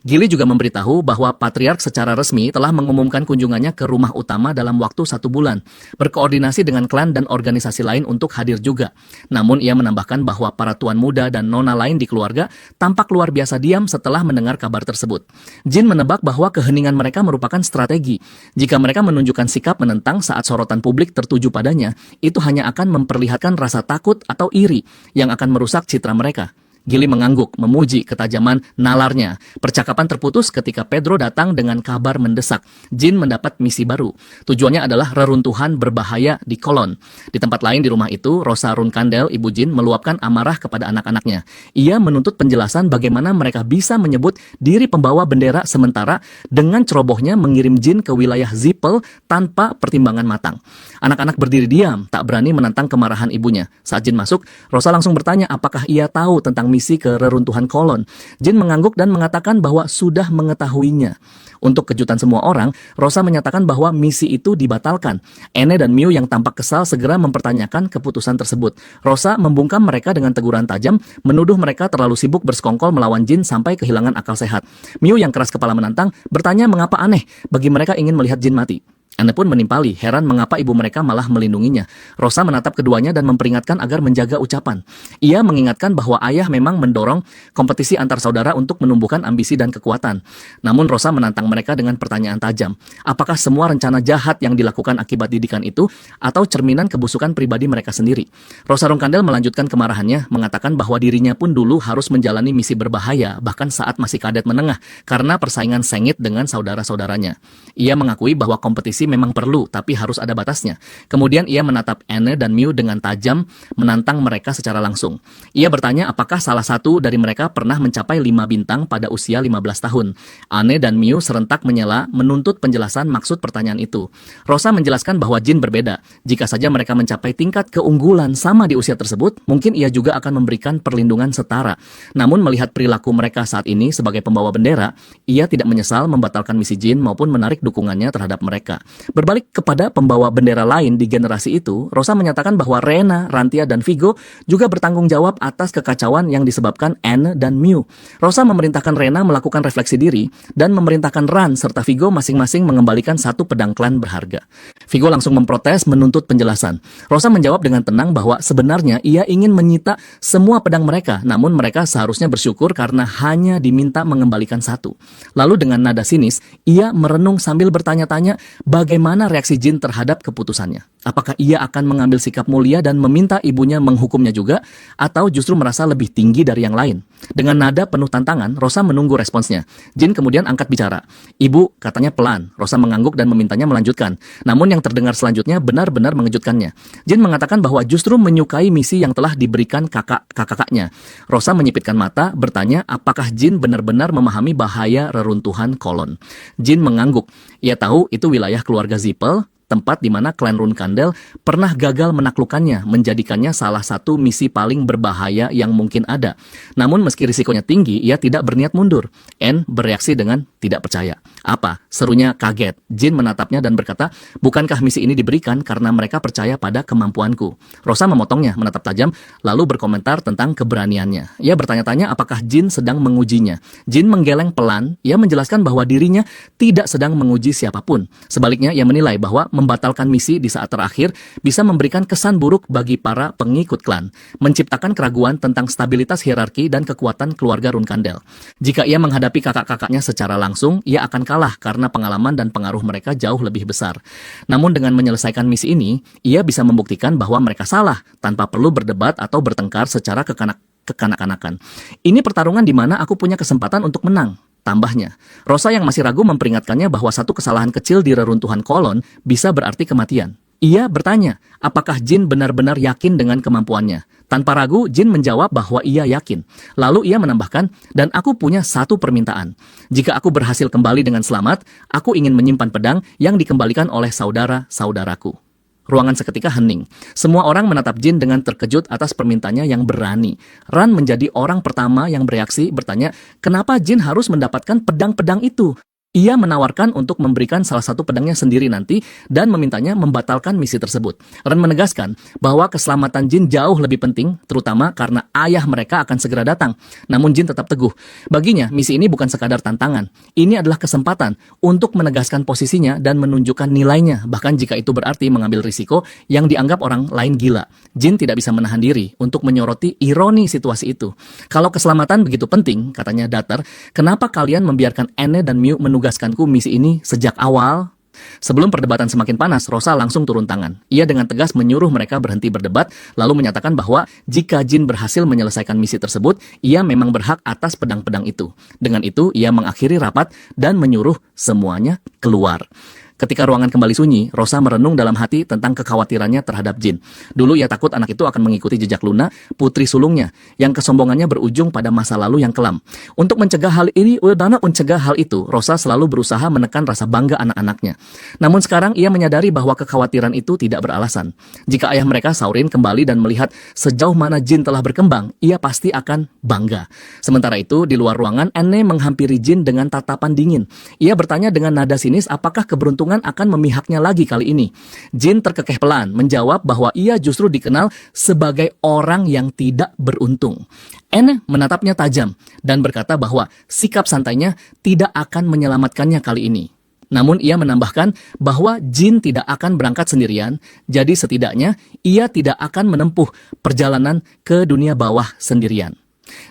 Gili juga memberitahu bahwa Patriark secara resmi telah mengumumkan kunjungannya ke rumah utama dalam waktu 1 bulan, berkoordinasi dengan klan dan organisasi lain untuk hadir juga. Namun ia menambahkan bahwa para tuan muda dan nona lain di keluarga tampak luar biasa diam setelah mendengar kabar tersebut. Jin menebak bahwa keheningan mereka merupakan strategi. Jika mereka menunjukkan sikap menentang saat sorotan publik tertuju padanya, itu hanya akan memperlihatkan rasa takut atau iri yang akan merusak citra mereka. Gili mengangguk, memuji ketajaman nalarnya. Percakapan terputus ketika Pedro datang dengan kabar mendesak. Jin mendapat misi baru. Tujuannya adalah reruntuhan berbahaya di Kolon. Di tempat lain di rumah itu, Rosa Runkandel, ibu Jin, meluapkan amarah kepada anak-anaknya. Ia menuntut penjelasan bagaimana mereka bisa menyebut diri pembawa bendera sementara dengan cerobohnya mengirim Jin ke wilayah Zippel tanpa pertimbangan matang. Anak-anak berdiri diam, tak berani menantang kemarahan ibunya. Saat Jin masuk, Rosa langsung bertanya apakah ia tahu tentang misi ke reruntuhan Kolon. Jin mengangguk dan mengatakan bahwa sudah mengetahuinya. Untuk kejutan semua orang, Rosa menyatakan bahwa misi itu dibatalkan. Ene dan Miu yang tampak kesal segera mempertanyakan keputusan tersebut. Rosa membungkam mereka dengan teguran tajam, menuduh mereka terlalu sibuk bersekongkol melawan Jin sampai kehilangan akal sehat. Miu yang keras kepala menantang, bertanya mengapa aneh bagi mereka ingin melihat Jin mati. Ane pun menimpali, heran mengapa ibu mereka malah melindunginya. Rosa menatap keduanya dan memperingatkan agar menjaga ucapan. Ia mengingatkan bahwa ayah memang mendorong kompetisi antar saudara untuk menumbuhkan ambisi dan kekuatan. Namun Rosa menantang mereka dengan pertanyaan tajam. Apakah semua rencana jahat yang dilakukan akibat didikan itu atau cerminan kebusukan pribadi mereka sendiri? Rosa Runkandel melanjutkan kemarahannya, mengatakan bahwa dirinya pun dulu harus menjalani misi berbahaya, bahkan saat masih kadet menengah, karena persaingan sengit dengan saudara-saudaranya. Ia mengakui bahwa kompetisi memang perlu, tapi harus ada batasnya. Kemudian ia menatap Ene dan Miu dengan tajam, menantang mereka secara langsung. Ia bertanya apakah salah satu dari mereka pernah mencapai 5 bintang pada usia 15 tahun. Ene dan Miu serentak menyela, menuntut penjelasan maksud pertanyaan itu. Rosa menjelaskan bahwa Jin berbeda. Jika saja mereka mencapai tingkat keunggulan sama di usia tersebut, mungkin ia juga akan memberikan perlindungan setara. Namun melihat perilaku mereka saat ini sebagai pembawa bendera, ia tidak menyesal membatalkan misi Jin maupun menarik dukungannya terhadap mereka. Berbalik kepada pembawa bendera lain di generasi itu, Rosa menyatakan bahwa Rena, Rantia, dan Vigo juga bertanggung jawab atas kekacauan yang disebabkan Anne dan Miu. Rosa memerintahkan Rena melakukan refleksi diri dan memerintahkan Ran serta Vigo masing-masing mengembalikan satu pedang klan berharga. Vigo langsung memprotes menuntut penjelasan. Rosa menjawab dengan tenang bahwa sebenarnya ia ingin menyita semua pedang mereka, namun mereka seharusnya bersyukur karena hanya diminta mengembalikan satu. Lalu dengan nada sinis, ia merenung sambil bertanya-tanya bagaimana reaksi Jin terhadap keputusannya. Apakah ia akan mengambil sikap mulia dan meminta ibunya menghukumnya juga, atau justru merasa lebih tinggi dari yang lain? Dengan nada penuh tantangan, Rosa menunggu responsnya. Jin kemudian angkat bicara. Ibu, katanya pelan. Rosa mengangguk dan memintanya melanjutkan. Namun yang terdengar selanjutnya benar-benar mengejutkannya. Jin mengatakan bahwa justru menyukai misi yang telah diberikan kakak-kakaknya. Rosa menyipitkan mata, bertanya apakah Jin benar-benar memahami bahaya reruntuhan Kolon. Jin mengangguk. Ia tahu itu wilayah keluarga Zippel, tempat di mana klan Runkandel pernah gagal menaklukkannya, menjadikannya salah satu misi paling berbahaya yang mungkin ada. Namun meski risikonya tinggi, ia tidak berniat mundur. Anne bereaksi dengan tidak percaya. Apa? Serunya kaget. Jin menatapnya dan berkata, bukankah misi ini diberikan karena mereka percaya pada kemampuanku? Rosa memotongnya, menatap tajam, lalu berkomentar tentang keberaniannya. Ia bertanya-tanya apakah Jin sedang mengujinya. Jin menggeleng pelan, ia menjelaskan bahwa dirinya tidak sedang menguji siapapun. Sebaliknya, ia menilai bahwa membatalkan misi di saat terakhir bisa memberikan kesan buruk bagi para pengikut klan, menciptakan keraguan tentang stabilitas hierarki dan kekuatan keluarga Runkandel. Jika ia menghadapi kakak-kakaknya secara langsung, ia akan kalah karena pengalaman dan pengaruh mereka jauh lebih besar. Namun dengan menyelesaikan misi ini, ia bisa membuktikan bahwa mereka salah tanpa perlu berdebat atau bertengkar secara kekanak-kanakan. Ini pertarungan di mana aku punya kesempatan untuk menang. Tambahnya, Rosa yang masih ragu memperingatkannya bahwa satu kesalahan kecil di reruntuhan kolon bisa berarti kematian. Ia bertanya, apakah Jin benar-benar yakin dengan kemampuannya? Tanpa ragu, Jin menjawab bahwa ia yakin. Lalu ia menambahkan, dan aku punya satu permintaan. Jika aku berhasil kembali dengan selamat, aku ingin menyimpan pedang yang dikembalikan oleh saudara-saudaraku. Ruangan seketika hening. Semua orang menatap Jin dengan terkejut atas permintaannya yang berani. Ran menjadi orang pertama yang bereaksi, bertanya, kenapa Jin harus mendapatkan pedang-pedang itu? Ia menawarkan untuk memberikan salah satu pedangnya sendiri nanti dan memintanya membatalkan misi tersebut. Ren menegaskan bahwa keselamatan Jin jauh lebih penting, terutama karena ayah mereka akan segera datang. Namun Jin tetap teguh. Baginya, misi ini bukan sekadar tantangan. Ini adalah kesempatan untuk menegaskan posisinya dan menunjukkan nilainya, bahkan jika itu berarti mengambil risiko yang dianggap orang lain gila. Jin tidak bisa menahan diri untuk menyoroti ironi situasi itu. Kalau keselamatan begitu penting, katanya datar, kenapa kalian membiarkan Anne dan Mew menugaskanku misi ini sejak awal? Sebelum perdebatan semakin panas, Rosa langsung turun tangan. Ia dengan tegas menyuruh mereka berhenti berdebat, lalu menyatakan bahwa jika Jin berhasil menyelesaikan misi tersebut, ia memang berhak atas pedang-pedang itu. Dengan itu, ia mengakhiri rapat dan menyuruh semuanya keluar. Ketika ruangan kembali sunyi, Rosa merenung dalam hati tentang kekhawatirannya terhadap Jin. Dulu ia takut anak itu akan mengikuti jejak Luna, putri sulungnya, yang kesombongannya berujung pada masa lalu yang kelam. Untuk mencegah hal itu, Rosa selalu berusaha menekan rasa bangga anak-anaknya. Namun sekarang ia menyadari bahwa kekhawatiran itu tidak beralasan. Jika ayah mereka Saurin kembali dan melihat sejauh mana Jin telah berkembang, ia pasti akan bangga. Sementara itu, di luar ruangan, Anne menghampiri Jin dengan tatapan dingin. Ia bertanya dengan nada sinis apakah keberuntungan akan memihaknya lagi kali ini. Jin terkekeh pelan, menjawab bahwa ia justru dikenal sebagai orang yang tidak beruntung. Anne menatapnya tajam dan berkata bahwa sikap santainya tidak akan menyelamatkannya kali ini. Namun ia menambahkan bahwa Jin tidak akan berangkat sendirian, jadi setidaknya ia tidak akan menempuh perjalanan ke dunia bawah sendirian.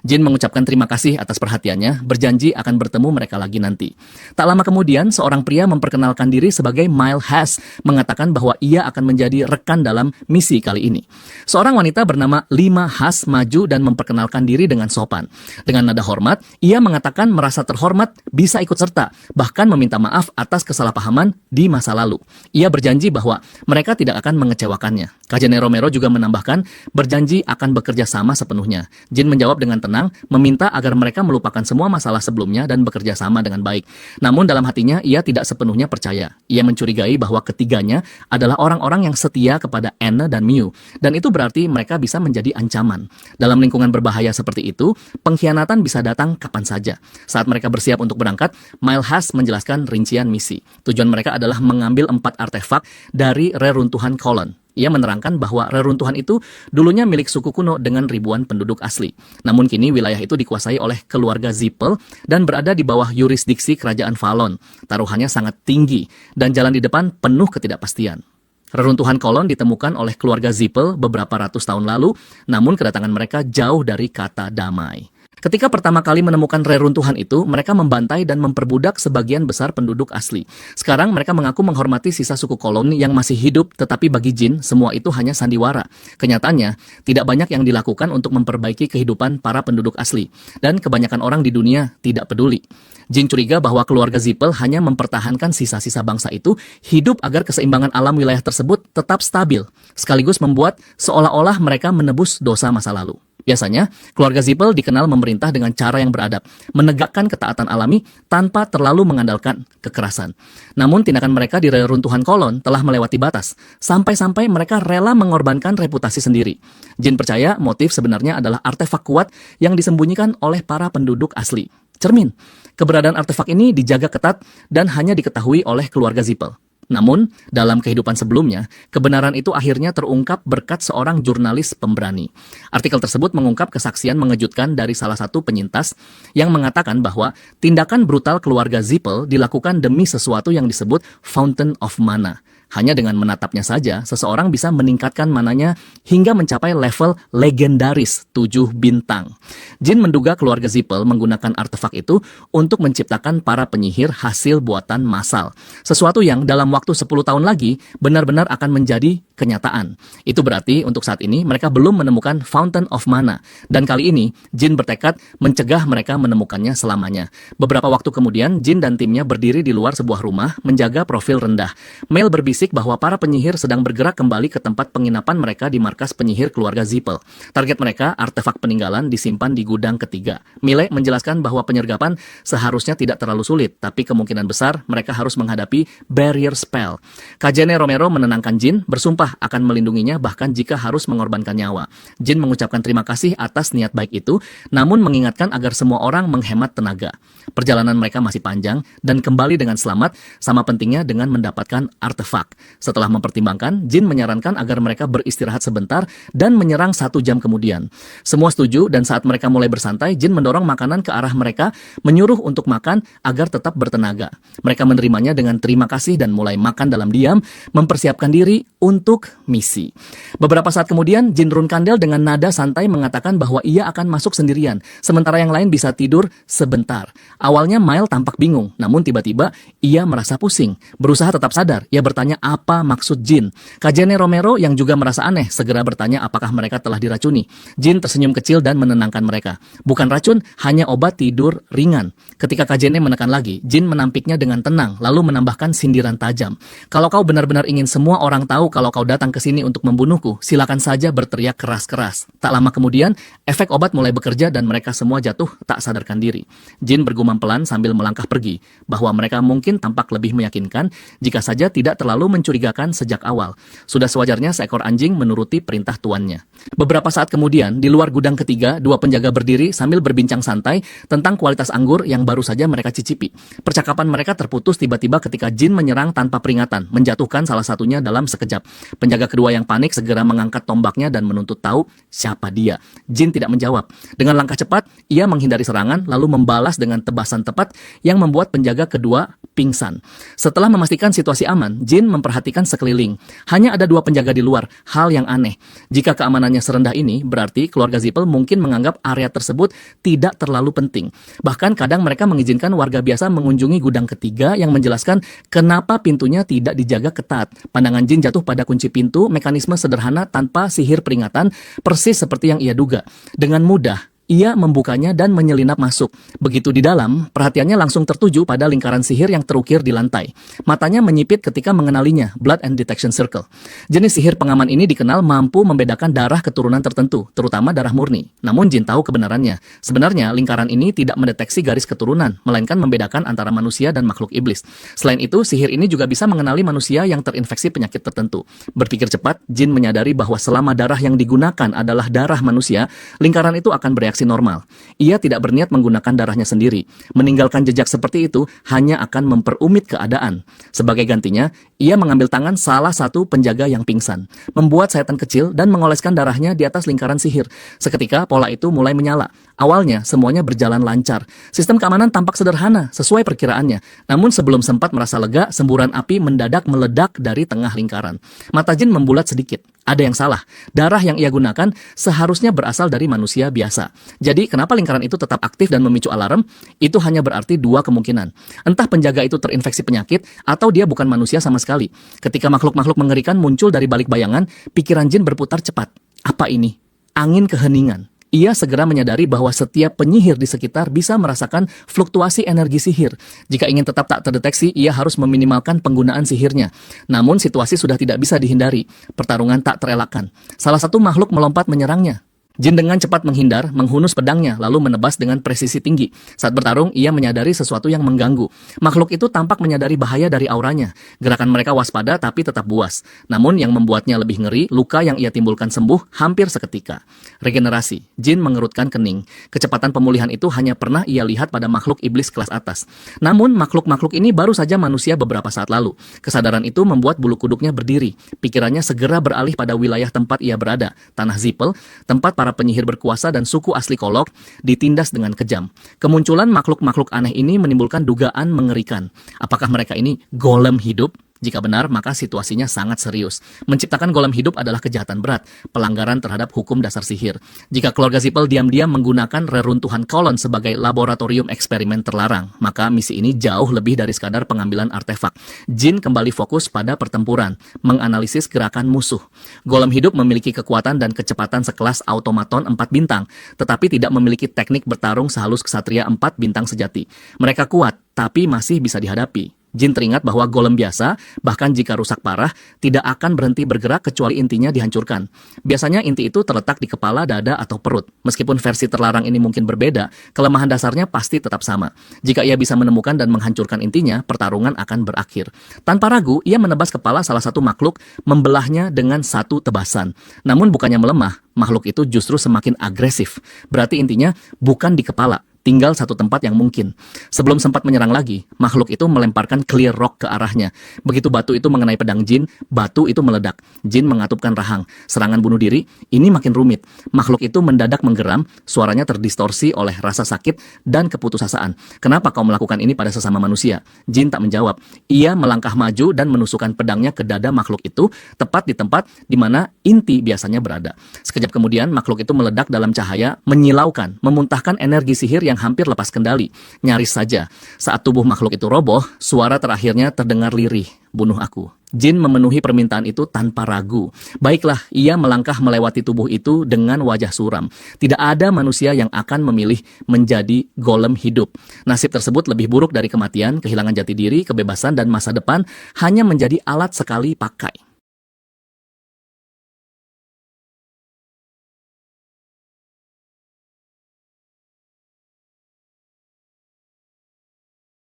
Jin mengucapkan terima kasih atas perhatiannya, berjanji akan bertemu mereka lagi nanti. Tak lama kemudian, seorang pria memperkenalkan diri sebagai Mile Hass, mengatakan bahwa ia akan menjadi rekan dalam misi kali ini. Seorang wanita bernama Lima Hass maju dan memperkenalkan diri dengan sopan. Dengan nada hormat, ia mengatakan merasa terhormat bisa ikut serta, bahkan meminta maaf atas kesalahpahaman di masa lalu. Ia berjanji bahwa mereka tidak akan mengecewakannya. Kajane Romero juga menambahkan berjanji akan bekerja sama sepenuhnya. Jin menjawab dengan tenang, meminta agar mereka melupakan semua masalah sebelumnya dan bekerja sama dengan baik. Namun dalam hatinya, ia tidak sepenuhnya percaya. Ia mencurigai bahwa ketiganya adalah orang-orang yang setia kepada Anne dan Mew, dan itu berarti mereka bisa menjadi ancaman. Dalam lingkungan berbahaya seperti itu, pengkhianatan bisa datang kapan saja. Saat mereka bersiap untuk berangkat, Mile Hass menjelaskan rincian misi. Tujuan mereka adalah mengambil 4 artefak dari reruntuhan kolon. Ia menerangkan bahwa reruntuhan itu dulunya milik suku kuno dengan ribuan penduduk asli. Namun kini wilayah itu dikuasai oleh keluarga Zippel dan berada di bawah yurisdiksi kerajaan Valon. Taruhannya sangat tinggi dan jalan di depan penuh ketidakpastian. Reruntuhan kolon ditemukan oleh keluarga Zippel beberapa ratus tahun lalu, namun kedatangan mereka jauh dari kata damai. Ketika pertama kali menemukan reruntuhan itu, mereka membantai dan memperbudak sebagian besar penduduk asli. Sekarang mereka mengaku menghormati sisa suku koloni yang masih hidup, tetapi bagi Jin, semua itu hanya sandiwara. Kenyataannya, tidak banyak yang dilakukan untuk memperbaiki kehidupan para penduduk asli, dan kebanyakan orang di dunia tidak peduli. Jin curiga bahwa keluarga Zippel hanya mempertahankan sisa-sisa bangsa itu hidup agar keseimbangan alam wilayah tersebut tetap stabil, sekaligus membuat seolah-olah mereka menebus dosa masa lalu. Biasanya, keluarga Zippel dikenal memerintah dengan cara yang beradab, menegakkan ketaatan alami tanpa terlalu mengandalkan kekerasan. Namun, tindakan mereka di reruntuhan kolon telah melewati batas, sampai-sampai mereka rela mengorbankan reputasi sendiri. Jin percaya motif sebenarnya adalah artefak kuat yang disembunyikan oleh para penduduk asli. Cermin, keberadaan artefak ini dijaga ketat dan hanya diketahui oleh keluarga Zippel. Namun, dalam kehidupan sebelumnya, kebenaran itu akhirnya terungkap berkat seorang jurnalis pemberani. Artikel tersebut mengungkap kesaksian mengejutkan dari salah satu penyintas yang mengatakan bahwa tindakan brutal keluarga Zippel dilakukan demi sesuatu yang disebut Fountain of Mana. Hanya dengan menatapnya saja, seseorang bisa meningkatkan mananya hingga mencapai level legendaris 7 bintang. Jin menduga keluarga Zippel menggunakan artefak itu untuk menciptakan para penyihir hasil buatan massal. Sesuatu yang dalam waktu 10 tahun lagi benar-benar akan menjadi kenyataan. Itu berarti untuk saat ini mereka belum menemukan Fountain of Mana. Dan kali ini, Jin bertekad mencegah mereka menemukannya selamanya. Beberapa waktu kemudian, Jin dan timnya berdiri di luar sebuah rumah menjaga profil rendah. Mail berbisik bahwa para penyihir sedang bergerak kembali ke tempat penginapan mereka di markas penyihir keluarga Zippel. Target mereka, artefak peninggalan, disimpan di gudang ketiga. Mile menjelaskan bahwa penyergapan seharusnya tidak terlalu sulit, tapi kemungkinan besar mereka harus menghadapi barrier spell. Kajene Romero menenangkan Jin, bersumpah akan melindunginya bahkan jika harus mengorbankan nyawa. Jin mengucapkan terima kasih atas niat baik itu, namun mengingatkan agar semua orang menghemat tenaga. Perjalanan mereka masih panjang dan kembali dengan selamat sama pentingnya dengan mendapatkan artefak. Setelah mempertimbangkan, Jin menyarankan agar mereka beristirahat sebentar dan menyerang 1 jam kemudian. Semua setuju dan saat mereka mulai bersantai, Jin mendorong makanan ke arah mereka, menyuruh untuk makan agar tetap bertenaga. Mereka menerimanya dengan terima kasih dan mulai makan dalam diam, mempersiapkan diri untuk misi. Beberapa saat kemudian, Jin Runkandel dengan nada santai mengatakan bahwa ia akan masuk sendirian, sementara yang lain bisa tidur sebentar. Awalnya Mile tampak bingung, namun tiba-tiba ia merasa pusing. Berusaha tetap sadar, ia bertanya apa maksud Jin. Kajene Romero yang juga merasa aneh segera bertanya apakah mereka telah diracuni. Jin tersenyum kecil dan menenangkan mereka. Bukan racun, hanya obat tidur ringan. Ketika Kajene menekan lagi, Jin menampiknya dengan tenang, lalu menambahkan sindiran tajam. Kalau kau benar-benar ingin semua orang tahu kalau kau datang ke sini untuk membunuhku, silakan saja berteriak keras-keras. Tak lama kemudian, efek obat mulai bekerja dan mereka semua jatuh tak sadarkan diri. Jin bergumam pelan sambil melangkah pergi, bahwa mereka mungkin tampak lebih meyakinkan jika saja tidak terlalu mencurigakan sejak awal. Sudah sewajarnya seekor anjing menuruti perintah tuannya. Beberapa saat kemudian, di luar gudang ketiga, 2 penjaga berdiri sambil berbincang santai tentang kualitas anggur yang baru saja mereka cicipi. Percakapan mereka terputus tiba-tiba ketika Jin menyerang tanpa peringatan, menjatuhkan salah satunya dalam sekejap. Penjaga kedua yang panik segera mengangkat tombaknya dan menuntut tahu siapa dia. Jin tidak menjawab. Dengan langkah cepat, ia menghindari serangan lalu membalas dengan tebasan tepat yang membuat penjaga kedua pingsan. Setelah memastikan situasi aman, Jin memperhatikan sekeliling. Hanya ada 2 penjaga di luar, hal yang aneh. Jika keamanannya serendah ini, berarti keluarga Zippel mungkin menganggap area tersebut tidak terlalu penting. Bahkan kadang mereka mengizinkan warga biasa mengunjungi gudang ketiga yang menjelaskan kenapa pintunya tidak dijaga ketat. Pandangan Jin jatuh pada kunci pintu, mekanisme sederhana tanpa sihir peringatan, persis seperti yang ia duga. Dengan mudah, ia membukanya dan menyelinap masuk. Begitu di dalam, perhatiannya langsung tertuju pada lingkaran sihir yang terukir di lantai. Matanya menyipit ketika mengenalinya, Blood and Detection Circle. Jenis sihir pengaman ini dikenal mampu membedakan darah keturunan tertentu, terutama darah murni. Namun Jin tahu kebenarannya. Sebenarnya, lingkaran ini tidak mendeteksi garis keturunan, melainkan membedakan antara manusia dan makhluk iblis. Selain itu, sihir ini juga bisa mengenali manusia yang terinfeksi penyakit tertentu. Berpikir cepat, Jin menyadari bahwa selama darah yang digunakan adalah darah manusia, lingkaran itu akan bereaksi normal. Ia tidak berniat menggunakan darahnya sendiri. Meninggalkan jejak seperti itu hanya akan memperumit keadaan. Sebagai gantinya, ia mengambil tangan salah satu penjaga yang pingsan, membuat sayatan kecil dan mengoleskan darahnya di atas lingkaran sihir. Seketika pola itu mulai menyala. Awalnya semuanya berjalan lancar. Sistem keamanan tampak sederhana, sesuai perkiraannya. Namun sebelum sempat merasa lega, semburan api mendadak meledak dari tengah lingkaran. Mata Jin membulat sedikit. Ada yang salah. Darah yang ia gunakan seharusnya berasal dari manusia biasa. Jadi, kenapa lingkaran itu tetap aktif dan memicu alarm? Itu hanya berarti 2 kemungkinan. Entah penjaga itu terinfeksi penyakit, atau dia bukan manusia sama sekali. Ketika makhluk-makhluk mengerikan muncul dari balik bayangan, pikiran Jin berputar cepat. Apa ini? Angin keheningan. Ia segera menyadari bahwa setiap penyihir di sekitar bisa merasakan fluktuasi energi sihir. Jika ingin tetap tak terdeteksi, ia harus meminimalkan penggunaan sihirnya. Namun situasi sudah tidak bisa dihindari. Pertarungan tak terelakkan. Salah satu makhluk melompat menyerangnya. Jin dengan cepat menghindar, menghunus pedangnya, lalu menebas dengan presisi tinggi. Saat bertarung, ia menyadari sesuatu yang mengganggu. Makhluk itu tampak menyadari bahaya dari auranya. Gerakan mereka waspada tapi tetap buas. Namun yang membuatnya lebih ngeri, luka yang ia timbulkan sembuh hampir seketika. Regenerasi. Jin mengerutkan kening. Kecepatan pemulihan itu hanya pernah ia lihat pada makhluk iblis kelas atas. Namun makhluk-makhluk ini baru saja manusia beberapa saat lalu. Kesadaran itu membuat bulu kuduknya berdiri. Pikirannya segera beralih pada wilayah tempat ia berada, Tanah Zipel, tempat para penyihir berkuasa dan suku asli Kolok ditindas dengan kejam. Kemunculan makhluk-makhluk aneh ini menimbulkan dugaan mengerikan. Apakah mereka ini golem hidup? Jika benar, maka situasinya sangat serius. Menciptakan golem hidup adalah kejahatan berat, pelanggaran terhadap hukum dasar sihir. Jika keluarga Zipel diam-diam menggunakan reruntuhan kolon sebagai laboratorium eksperimen terlarang, maka misi ini jauh lebih dari sekadar pengambilan artefak. Jin kembali fokus pada pertempuran, menganalisis gerakan musuh. Golem hidup memiliki kekuatan dan kecepatan sekelas automaton 4 bintang, tetapi tidak memiliki teknik bertarung sehalus ksatria 4 bintang sejati. Mereka kuat, tapi masih bisa dihadapi. Jin teringat bahwa golem biasa, bahkan jika rusak parah, tidak akan berhenti bergerak kecuali intinya dihancurkan. Biasanya inti itu terletak di kepala, dada, atau perut. Meskipun versi terlarang ini mungkin berbeda, kelemahan dasarnya pasti tetap sama. Jika ia bisa menemukan dan menghancurkan intinya, pertarungan akan berakhir. Tanpa ragu, ia menebas kepala salah satu makhluk, membelahnya dengan satu tebasan. Namun bukannya melemah, makhluk itu justru semakin agresif. Berarti intinya bukan di kepala. Tinggal satu tempat yang mungkin. Sebelum sempat menyerang lagi, makhluk itu melemparkan clear rock ke arahnya. Begitu batu itu mengenai pedang Jin, batu itu meledak. Jin mengatupkan rahang. Serangan bunuh diri, ini makin rumit. Makhluk itu mendadak menggeram, suaranya terdistorsi oleh rasa sakit dan keputusasaan. Kenapa kau melakukan ini pada sesama manusia? Jin tak menjawab. Ia melangkah maju dan menusukkan pedangnya ke dada makhluk itu, tepat di tempat di mana inti biasanya berada. Sekejap kemudian, makhluk itu meledak dalam cahaya, menyilaukan, memuntahkan energi sihir yang hampir lepas kendali. Nyaris saja, saat tubuh makhluk itu roboh, suara terakhirnya terdengar lirih, "Bunuh aku." Jin memenuhi permintaan itu tanpa ragu. Baiklah, ia melangkah melewati tubuh itu dengan wajah suram. Tidak ada manusia yang akan memilih menjadi golem hidup. Nasib tersebut lebih buruk dari kematian, kehilangan jati diri, kebebasan, dan masa depan hanya menjadi alat sekali pakai.